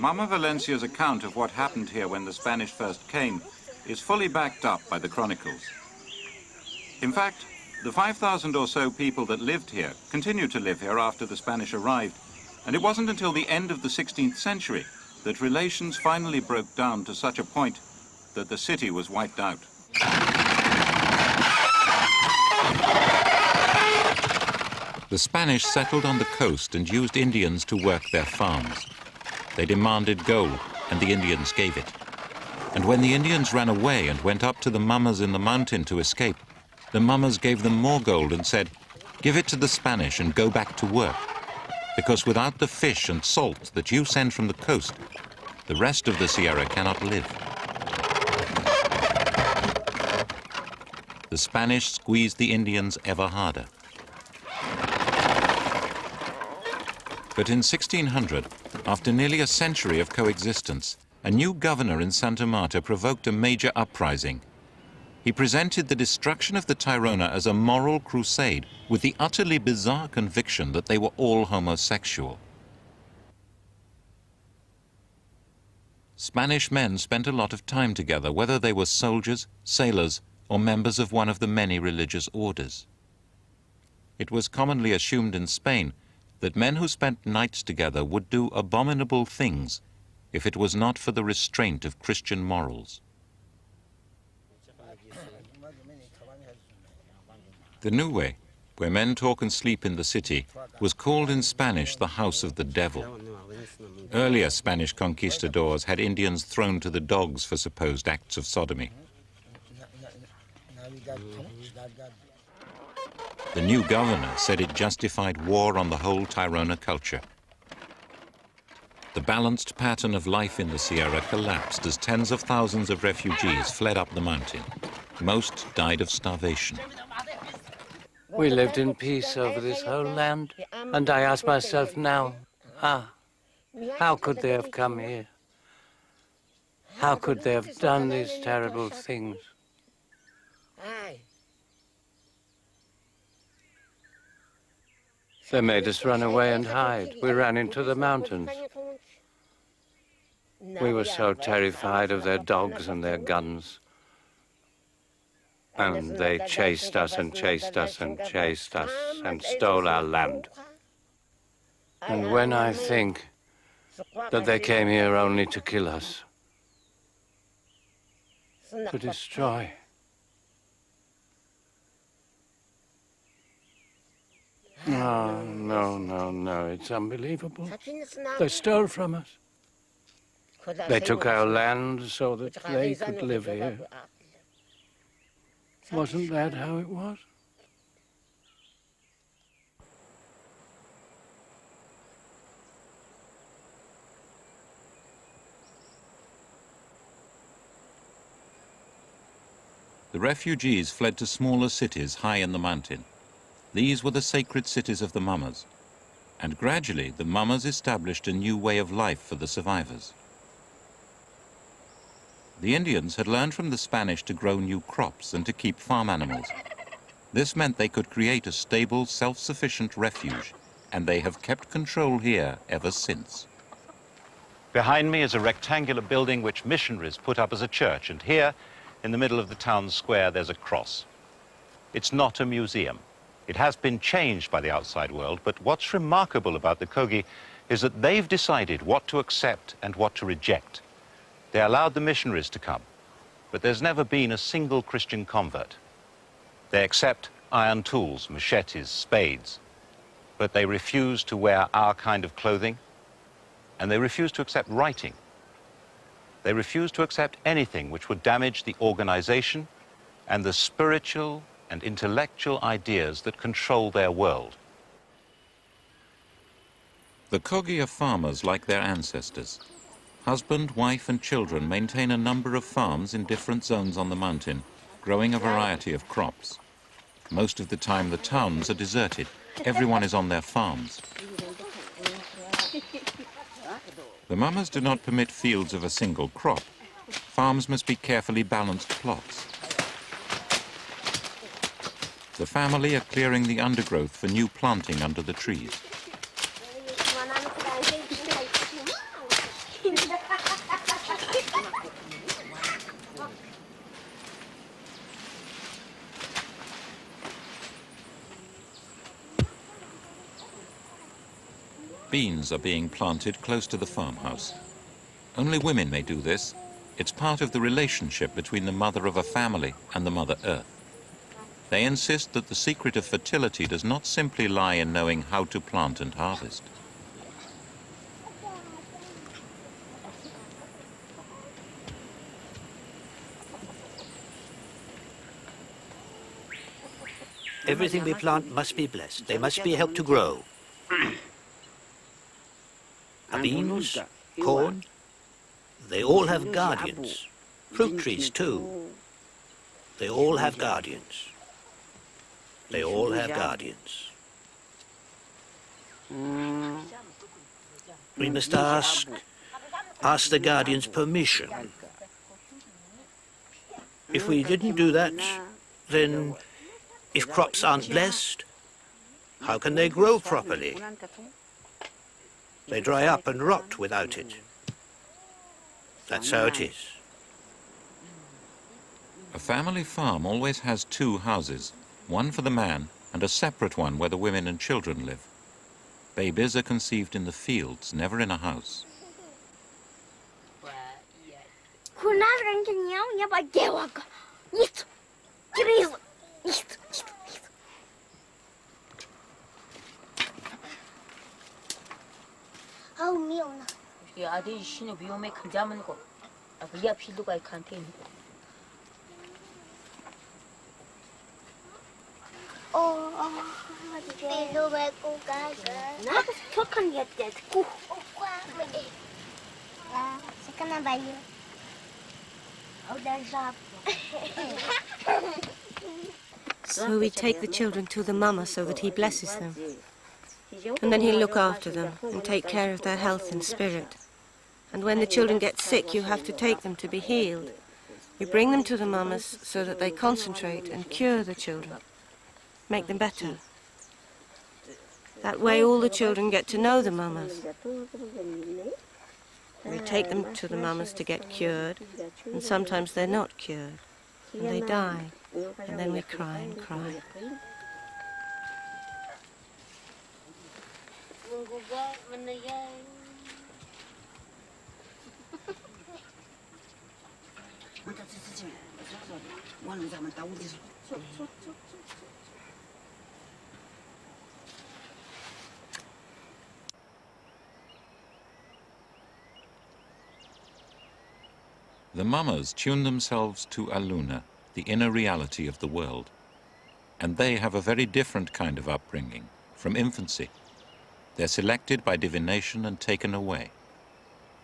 Speaker 1: Mama Valencia's account of what happened here when the Spanish first came is fully backed up by the chronicles. In fact, the 5,000 or so people that lived here continued to live here after the Spanish arrived, and it wasn't until the end of the 16th century that relations finally broke down to such a point that the city was wiped out. The Spanish settled on the coast and used Indians to work their farms. They demanded gold, and the Indians gave it. And when the Indians ran away and went up to the mummers in the mountain to escape, the mummers gave them more gold and said, "Give it to the Spanish and go back to work. Because without the fish and salt that you send from the coast, the rest of the Sierra cannot live." The Spanish squeezed the Indians ever harder. But in 1600, after nearly a century of coexistence, a new governor in Santa Marta provoked a major uprising. He presented the destruction of the Tayrona as a moral crusade with the utterly bizarre conviction that they were all homosexual. Spanish men spent a lot of time together, whether they were soldiers, sailors, or members of one of the many religious orders. It was commonly assumed in Spain that men who spent nights together would do abominable things if it was not for the restraint of Christian morals. The Nue, where men talk and sleep in the city, was called in Spanish the house of the devil. Earlier Spanish conquistadors had Indians thrown to the dogs for supposed acts of sodomy. The new governor said it justified war on the whole Tayrona culture. The balanced pattern of life in the Sierra collapsed as tens of thousands of refugees fled up the mountain. Most died of starvation.
Speaker 10: We lived in peace over this whole land, and I ask myself now, how could they have come here? How could they have done these terrible things? They made us run away and hide. We ran into the mountains. We were so terrified of their dogs and their guns. And they chased us and chased us and chased us and stole our land. And when I think that they came here only to kill us, to destroy. No, no, no, no, it's unbelievable. They stole from us. They took our land so that they could live here. Wasn't that how it was?
Speaker 1: The refugees fled to smaller cities high in the mountain. These were the sacred cities of the mummers, and gradually the mummers established a new way of life for the survivors. The Indians had learned from the Spanish to grow new crops and to keep farm animals. This meant they could create a stable, self-sufficient refuge, and they have kept control here ever since.
Speaker 16: Behind me is a rectangular building which missionaries put up as a church, and here, in the middle of the town square, there's a cross. It's not a museum. It has been changed by the outside world, but what's remarkable about the Kogi is that they've decided what to accept and what to reject. They allowed the missionaries to come, but there's never been a single Christian convert. They accept iron tools, machetes, spades, but they refuse to wear our kind of clothing, and they refuse to accept writing. They refuse to accept anything which would damage the organization and the spiritual and intellectual ideas that control their world.
Speaker 1: The Kogi are farmers like their ancestors. Husband, wife, and children maintain a number of farms in different zones on the mountain, growing a variety of crops. Most of the time, the towns are deserted. Everyone is on their farms. The mummers do not permit fields of a single crop. Farms must be carefully balanced plots. The family are clearing the undergrowth for new planting under the trees. Beans are being planted close to the farmhouse. Only women may do this. It's part of the relationship between the mother of a family and the Mother Earth. They insist that the secret of fertility does not simply lie in knowing how to plant and harvest.
Speaker 9: Everything we plant must be blessed. They must be helped to grow. Beans, corn, they all have guardians. Fruit trees too. They all have guardians. They all have guardians. We must ask the guardians permission. If we didn't do that, then if crops aren't blessed, how can they grow properly? They dry up and rot without it. That's how it is.
Speaker 1: A family farm always has two houses, one for the man and a separate one where the women and children live. Babies are conceived in the fields, never in a house.
Speaker 14: So we take the children to the mama so that he blesses them. And then he'll look after them and take care of their health and spirit. And when the children get sick, you have to take them to be healed. You bring them to the mamas so that they concentrate and cure the children, make them better. That way all the children get to know the mamas. We take them to the mamas to get cured, and sometimes they're not cured, and they die, and then we cry and cry.
Speaker 1: The mamas tune themselves to Aluna, the inner reality of the world. And they have a very different kind of upbringing, from infancy. They're selected by divination and taken away.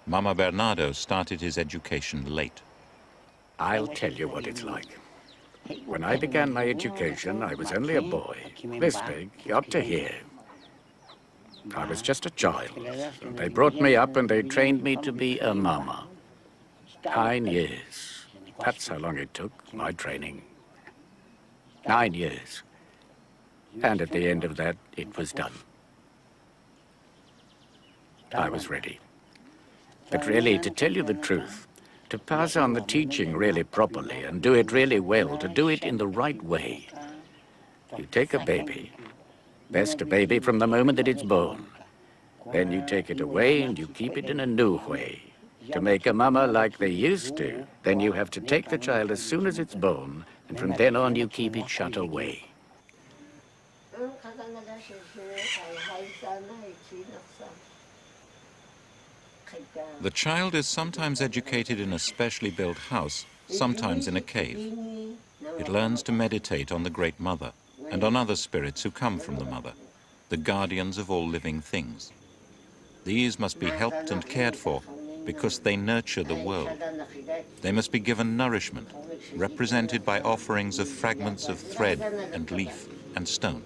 Speaker 1: Mama Bernardo started his education late.
Speaker 2: I'll tell you what it's like. When I began my education, I was only a boy, this big, up to here. I was just a child. They brought me up and they trained me to be a mama. 9 years. That's how long it took, my training. 9 years. And at the end of that, it was done. I was ready. But really, to tell you the truth, to pass on the teaching really properly and do it really well, to do it in the right way, you take a baby, best a baby from the moment that it's born. Then you take it away and you keep it in a new way. To make a mama like they used to, then you have to take the child as soon as it's born, and from then on you keep it shut away.
Speaker 1: The child is sometimes educated in a specially built house, sometimes in a cave. It learns to meditate on the Great Mother and on other spirits who come from the Mother, the guardians of all living things. These must be helped and cared for because they nurture the world. They must be given nourishment, represented by offerings of fragments of thread and leaf and stone.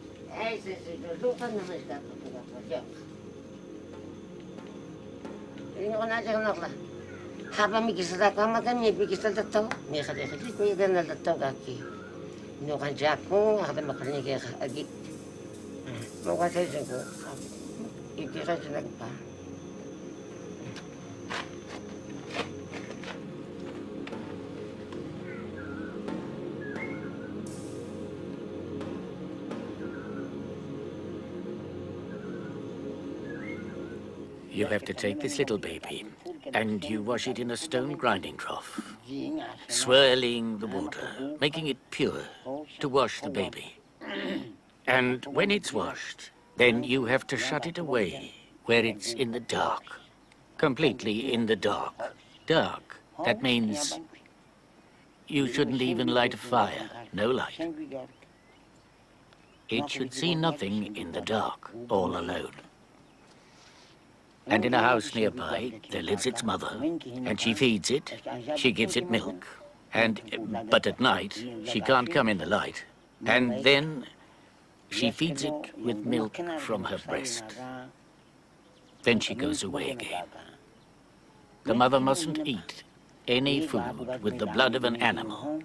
Speaker 2: You have to take this little baby and you wash it in a stone grinding trough, swirling the water, making it pure to wash the baby. And when it's washed, then you have to shut it away where it's in the dark, completely in the dark. Dark, that means you shouldn't even light a fire, no light. It should see nothing in the dark, all alone. And in a house nearby, there lives its mother, and she feeds it, she gives it milk. But at night, she can't come in the light. And then she feeds it with milk from her breast. Then she goes away again. The mother mustn't eat any food with the blood of an animal.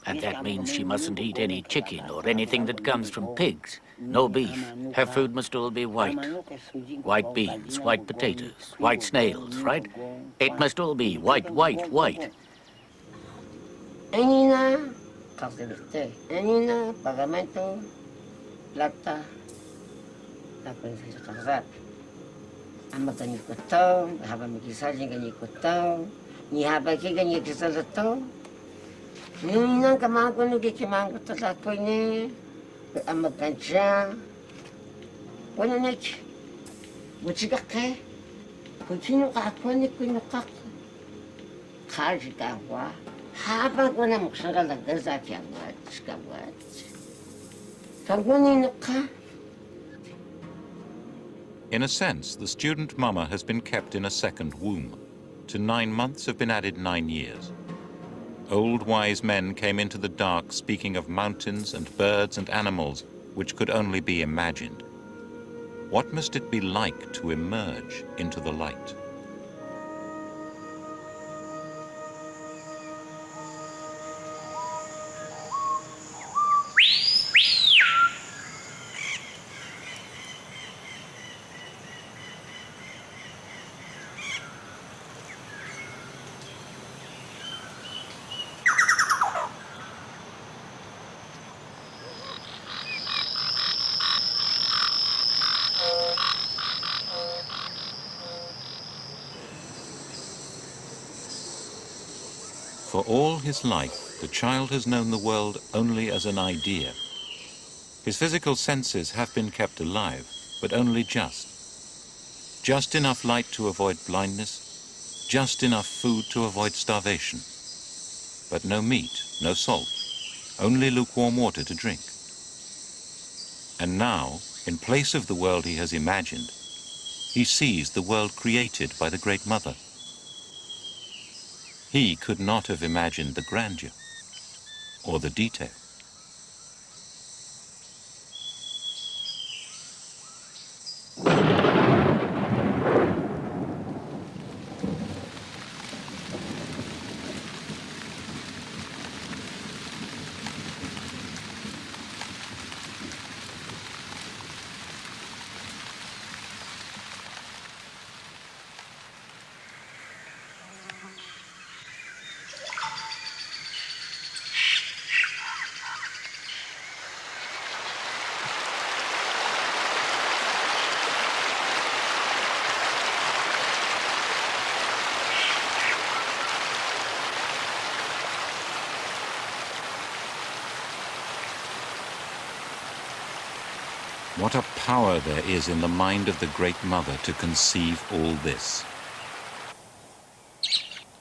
Speaker 2: And that means she mustn't eat any chicken or anything that comes from pigs, no beef. Her food must all be white. White beans, white potatoes, white snails, right? It must all be white, white, white.
Speaker 17: Enina, Castellete, Enina, Pagamento, Plata, La Princesa Casar. Ama ganyi kutong, haba mikisali ganyi kutong, ni haba ki ganyi kisalato. Nung kamago no kikimango talakoy ni amagkantsa. Wala na ki. Butsiga ka. Kutsino ka ako ni kunukak. Kaji ka wa. Habang ko na magsagalaga sa kiyawat. Skawat. Kagunin ka.
Speaker 1: In a sense, the student mama has been kept in a second womb. To 9 months have been added 9 years. Old wise men came into the dark speaking of mountains and birds and animals which could only be imagined. What must it be like to emerge into the light? For all his life, the child has known the world only as an idea. His physical senses have been kept alive, but only just. Just enough light to avoid blindness, just enough food to avoid starvation. But no meat, no salt, only lukewarm water to drink. And now, in place of the world he has imagined, he sees the world created by the Great Mother. He could not have imagined the grandeur or the detail. What a power there is in the mind of the Great Mother to conceive all this.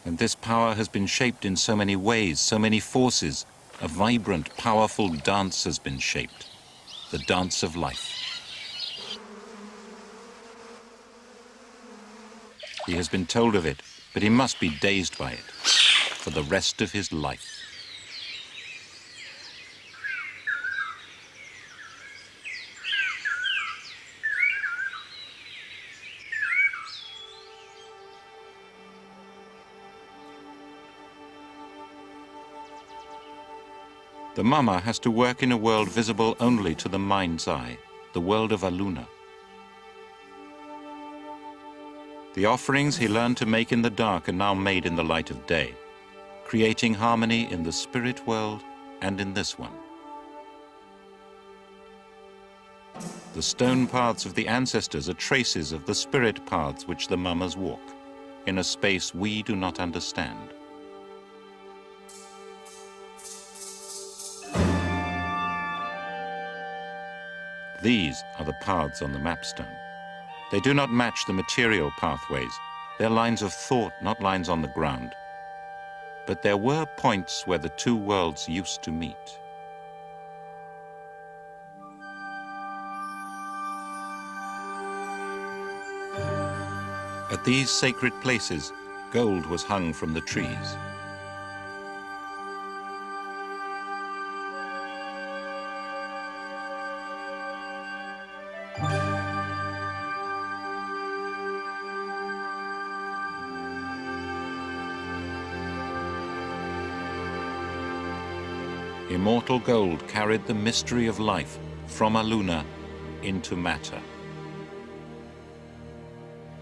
Speaker 1: And this power has been shaped in so many ways, so many forces. A vibrant, powerful dance has been shaped, the dance of life. He has been told of it, but he must be dazed by it for the rest of his life. The mama has to work in a world visible only to the mind's eye, the world of Aluna. The offerings he learned to make in the dark are now made in the light of day, creating harmony in the spirit world and in this one. The stone paths of the ancestors are traces of the spirit paths which the mamas walk, in a space we do not understand. These are the paths on the mapstone. They do not match the material pathways. They're lines of thought, not lines on the ground. But there were points where the two worlds used to meet. At these sacred places, gold was hung from the trees. Immortal gold carried the mystery of life from Aluna into matter.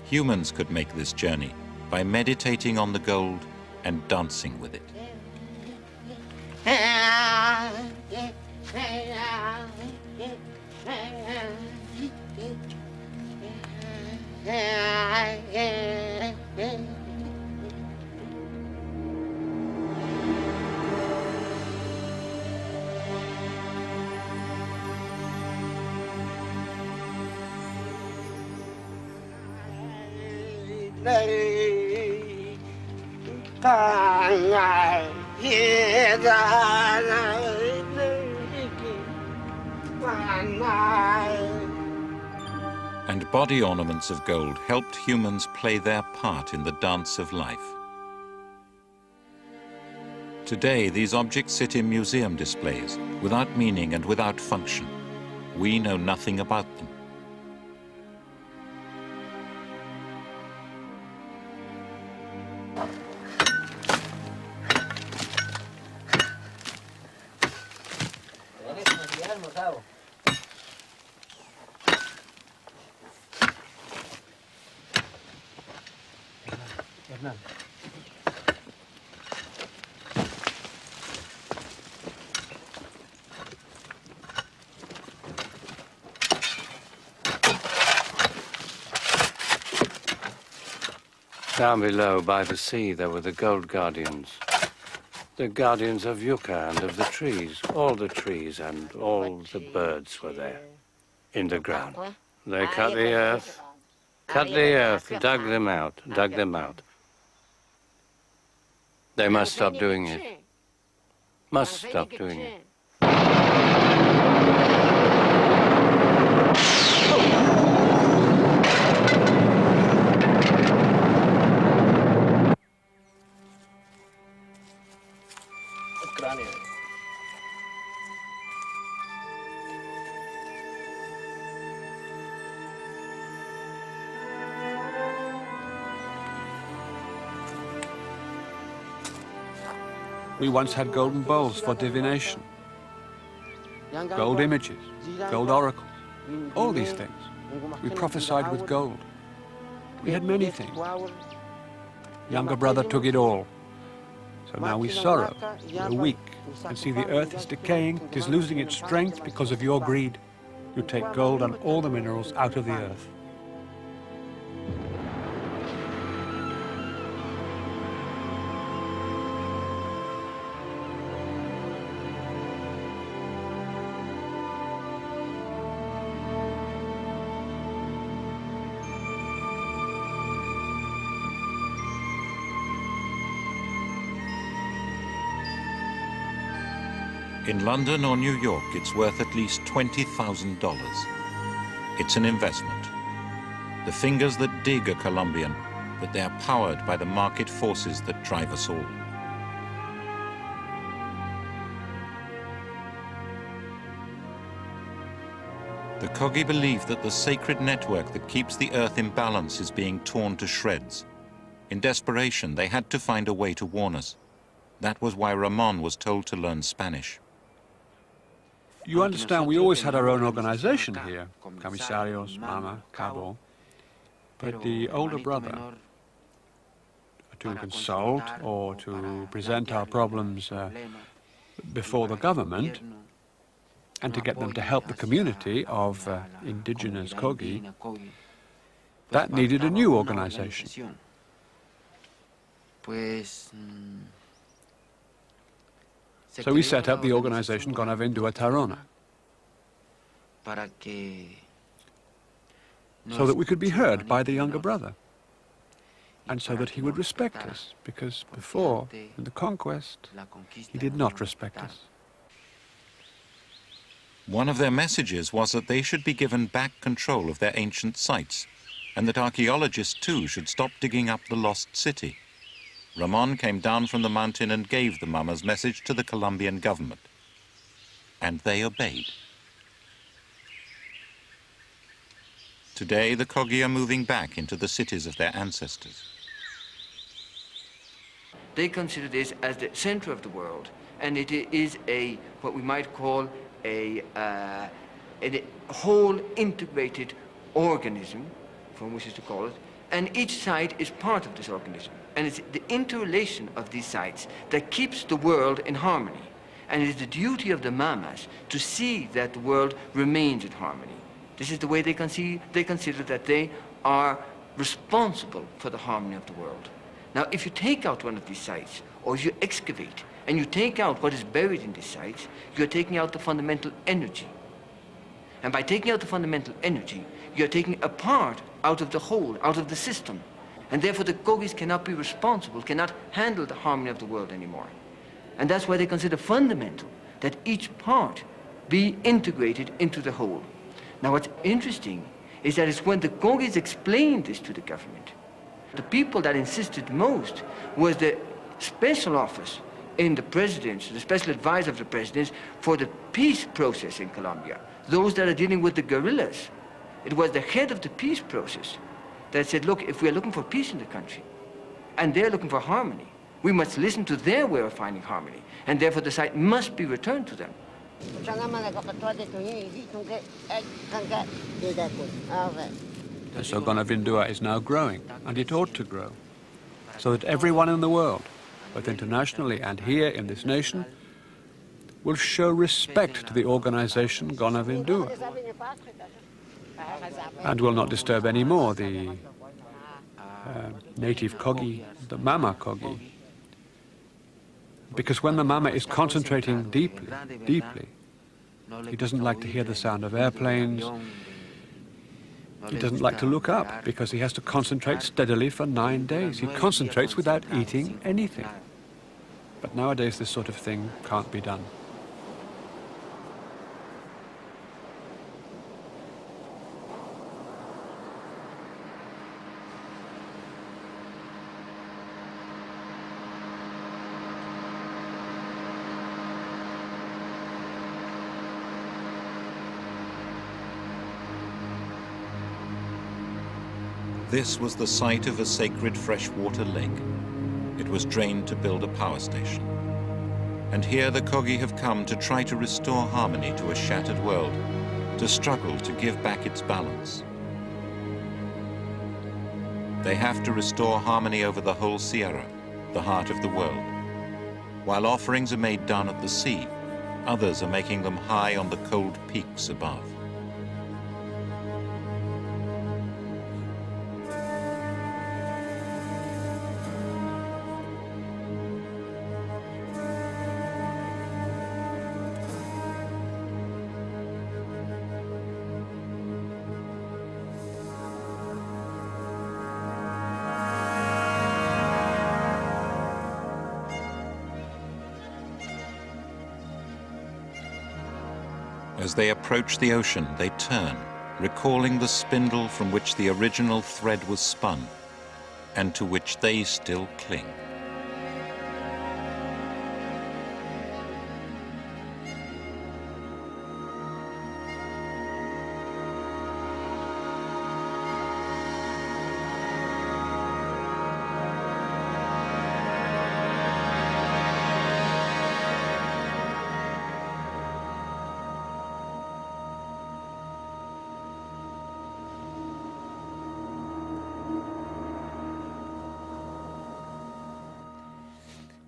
Speaker 1: Humans could make this journey by meditating on the gold and dancing with it. And body ornaments of gold helped humans play their part in the dance of life. Today, these objects sit in museum displays, without meaning and without function. We know nothing about them.
Speaker 10: Down below, by the sea, there were the gold guardians. The guardians of yucca and of the trees. All the trees and all the birds were there, in the ground. They cut the earth, dug them out. They must stop doing it. Must stop doing it.
Speaker 7: We once had golden bowls for divination, gold images, gold oracles, all these things. We prophesied with gold. We had many things. Younger brother took it all. So now we sorrow, we're weak, and see the earth is decaying, it is losing its strength because of your greed. You take gold and all the minerals out of the earth.
Speaker 1: In London or New York, it's worth at least $20,000. It's an investment. The fingers that dig are Colombian, but they are powered by the market forces that drive us all. The Kogi believe that the sacred network that keeps the earth in balance is being torn to shreds. In desperation, they had to find a way to warn us. That was why Ramon was told to learn Spanish.
Speaker 7: You understand, we always had our own organization here, comisarios, mama, cabo. But the older brother, to consult or to present our problems before the government, and to get them to help the community of indigenous Kogi, that needed a new organization. So we set up the organization Gonavindua Tayrona, so that we could be heard by the younger brother, and so that he would respect us, because before, in the conquest, he did not respect us.
Speaker 1: One of their messages was that they should be given back control of their ancient sites, and that archaeologists too should stop digging up the lost city. Ramon came down from the mountain and gave the Mama's message to the Colombian government, and they obeyed. Today, the Kogi are moving back into the cities of their ancestors.
Speaker 18: They consider this as the center of the world, and it is what we might call a whole integrated organism, from wishes to call it, and each site is part of this organism. And it's the interrelation of these sites that keeps the world in harmony. And it is the duty of the Mamas to see that the world remains in harmony. This is the way they consider that they are responsible for the harmony of the world. Now, if you take out one of these sites, or if you excavate, and you take out what is buried in these sites, you're taking out the fundamental energy. And by taking out the fundamental energy, you're taking a part out of the whole, out of the system. And therefore the Kogis cannot be responsible, cannot handle the harmony of the world anymore. And that's why they consider fundamental that each part be integrated into the whole. Now what's interesting is that it's when the Kogis explained this to the government, the people that insisted most was the special office in the presidents, the special advisor of the presidents for the peace process in Colombia, those that are dealing with the guerrillas. It was the head of the peace process that said, look, if we're looking for peace in the country, and they're looking for harmony, we must listen to their way of finding harmony, and therefore the site must be returned to them.
Speaker 7: So Gonavindua is now growing, and it ought to grow, so that everyone in the world, both internationally and here in this nation, will show respect to the organization Gonavindua, and will not disturb any more the native Kogi, the Mama Kogi. Because when the Mama is concentrating deeply, he doesn't like to hear the sound of airplanes. He doesn't like to look up because he has to concentrate steadily for 9 days. He concentrates without eating anything. But nowadays this sort of thing can't be done.
Speaker 1: This was the site of a sacred freshwater lake. It was drained to build a power station. And here the Kogi have come to try to restore harmony to a shattered world, to struggle to give back its balance. They have to restore harmony over the whole Sierra, the heart of the world. While offerings are made down at the sea, others are making them high on the cold peaks above. As they approach the ocean, they turn, recalling the spindle from which the original thread was spun, and to which they still cling.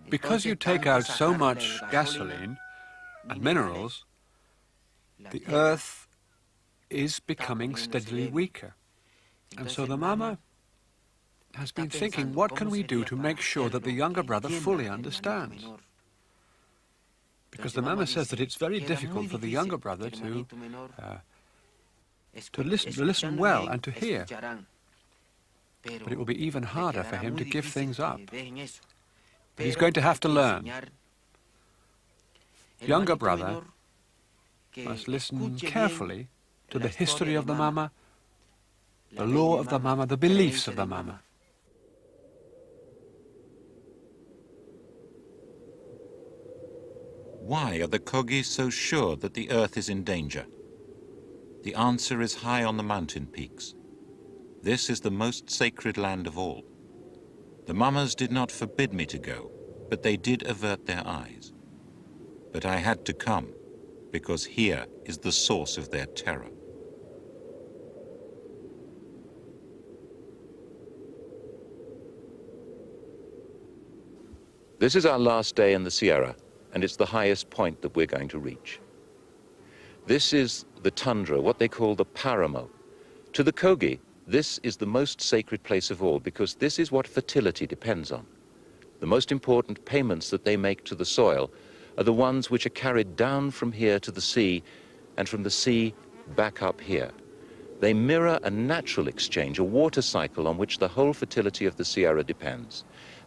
Speaker 7: Because you take out so much gasoline and minerals, The earth is becoming steadily weaker. And so the mama has been thinking, what can we do to make sure that the younger brother fully understands? Because the mama says that it's very difficult for the younger brother to listen well and to hear. But it will be even harder for him to give things up. But he's going to have to learn. Younger brother must listen carefully to the history of the mama, the law of the mama, the beliefs of the mama.
Speaker 1: Why are the Kogi so sure that the earth is in danger? The answer is high on the mountain peaks. This is the most sacred land of all. The mamas did not forbid me to go, but they did avert their eyes. But I had to come, because here is the source of their terror. This is our last day in the Sierra, and it's the highest point that we're going to reach. This is the tundra, what they call the paramo. To the Kogi, this is the most sacred place of all, because this is what fertility depends on. The most important payments that they make to the soil are the ones which are carried down from here to the sea, and from the sea back up here. They mirror a natural exchange, a water cycle on which the whole fertility of the Sierra depends.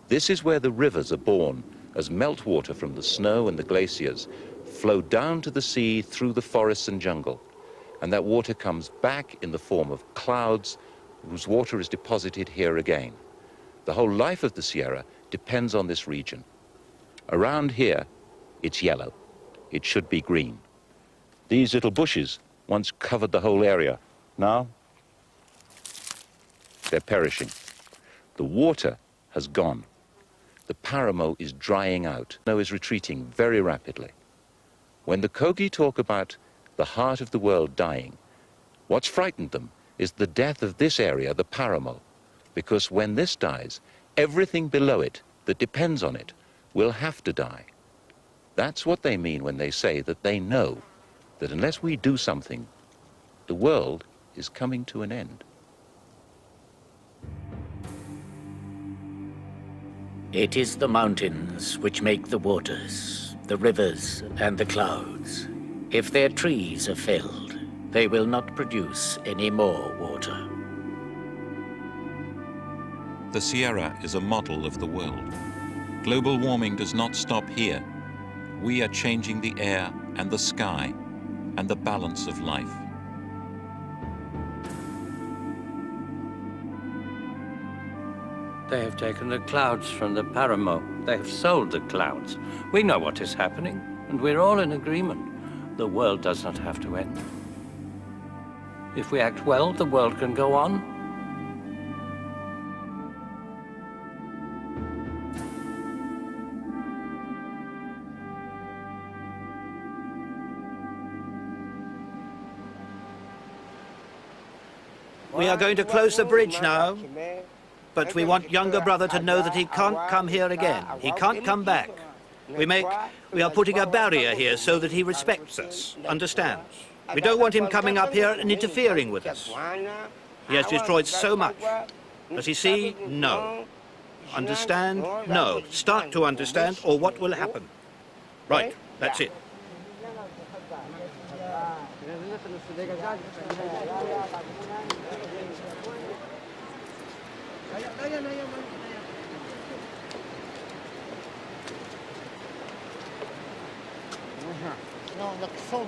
Speaker 1: This is where the rivers are born, as meltwater from the snow and the glaciers flow down to the sea through the forests and jungle. And that water comes back in the form of clouds, whose water is deposited here again. The whole life of the Sierra depends on this region. Around here, it's yellow. It should be green. These little bushes once covered the whole area. Now, they're perishing. The water has gone. The paramo is drying out. The snow is retreating very rapidly. When the Kogi talk about the heart of the world dying, what's frightened them is the death of this area, the paramo, because when this dies, everything below it that depends on it will have to die. That's what they mean when they say that they know that unless we do something, the world is coming to an end.
Speaker 2: It is the mountains which make the waters, the rivers and the clouds. If their trees are felled, they will not produce any more water.
Speaker 1: The Sierra is a model of the world. Global warming does not stop here. We are changing the air and the sky and the balance of life.
Speaker 10: They have taken the clouds from the paramo. They have sold the clouds. We know what is happening, and we're all in agreement. The world does not have to end. If we act well, the world can go on.
Speaker 9: We are going to close the bridge now, but we want younger brother to know that he can't come here again. He can't come back. We are putting a barrier here so that he respects us, understands. We don't want him coming up here and interfering with us. He has destroyed so much. Does he see? No. Understand? No. Start to understand, or what will happen? Right, that's it.
Speaker 17: No, so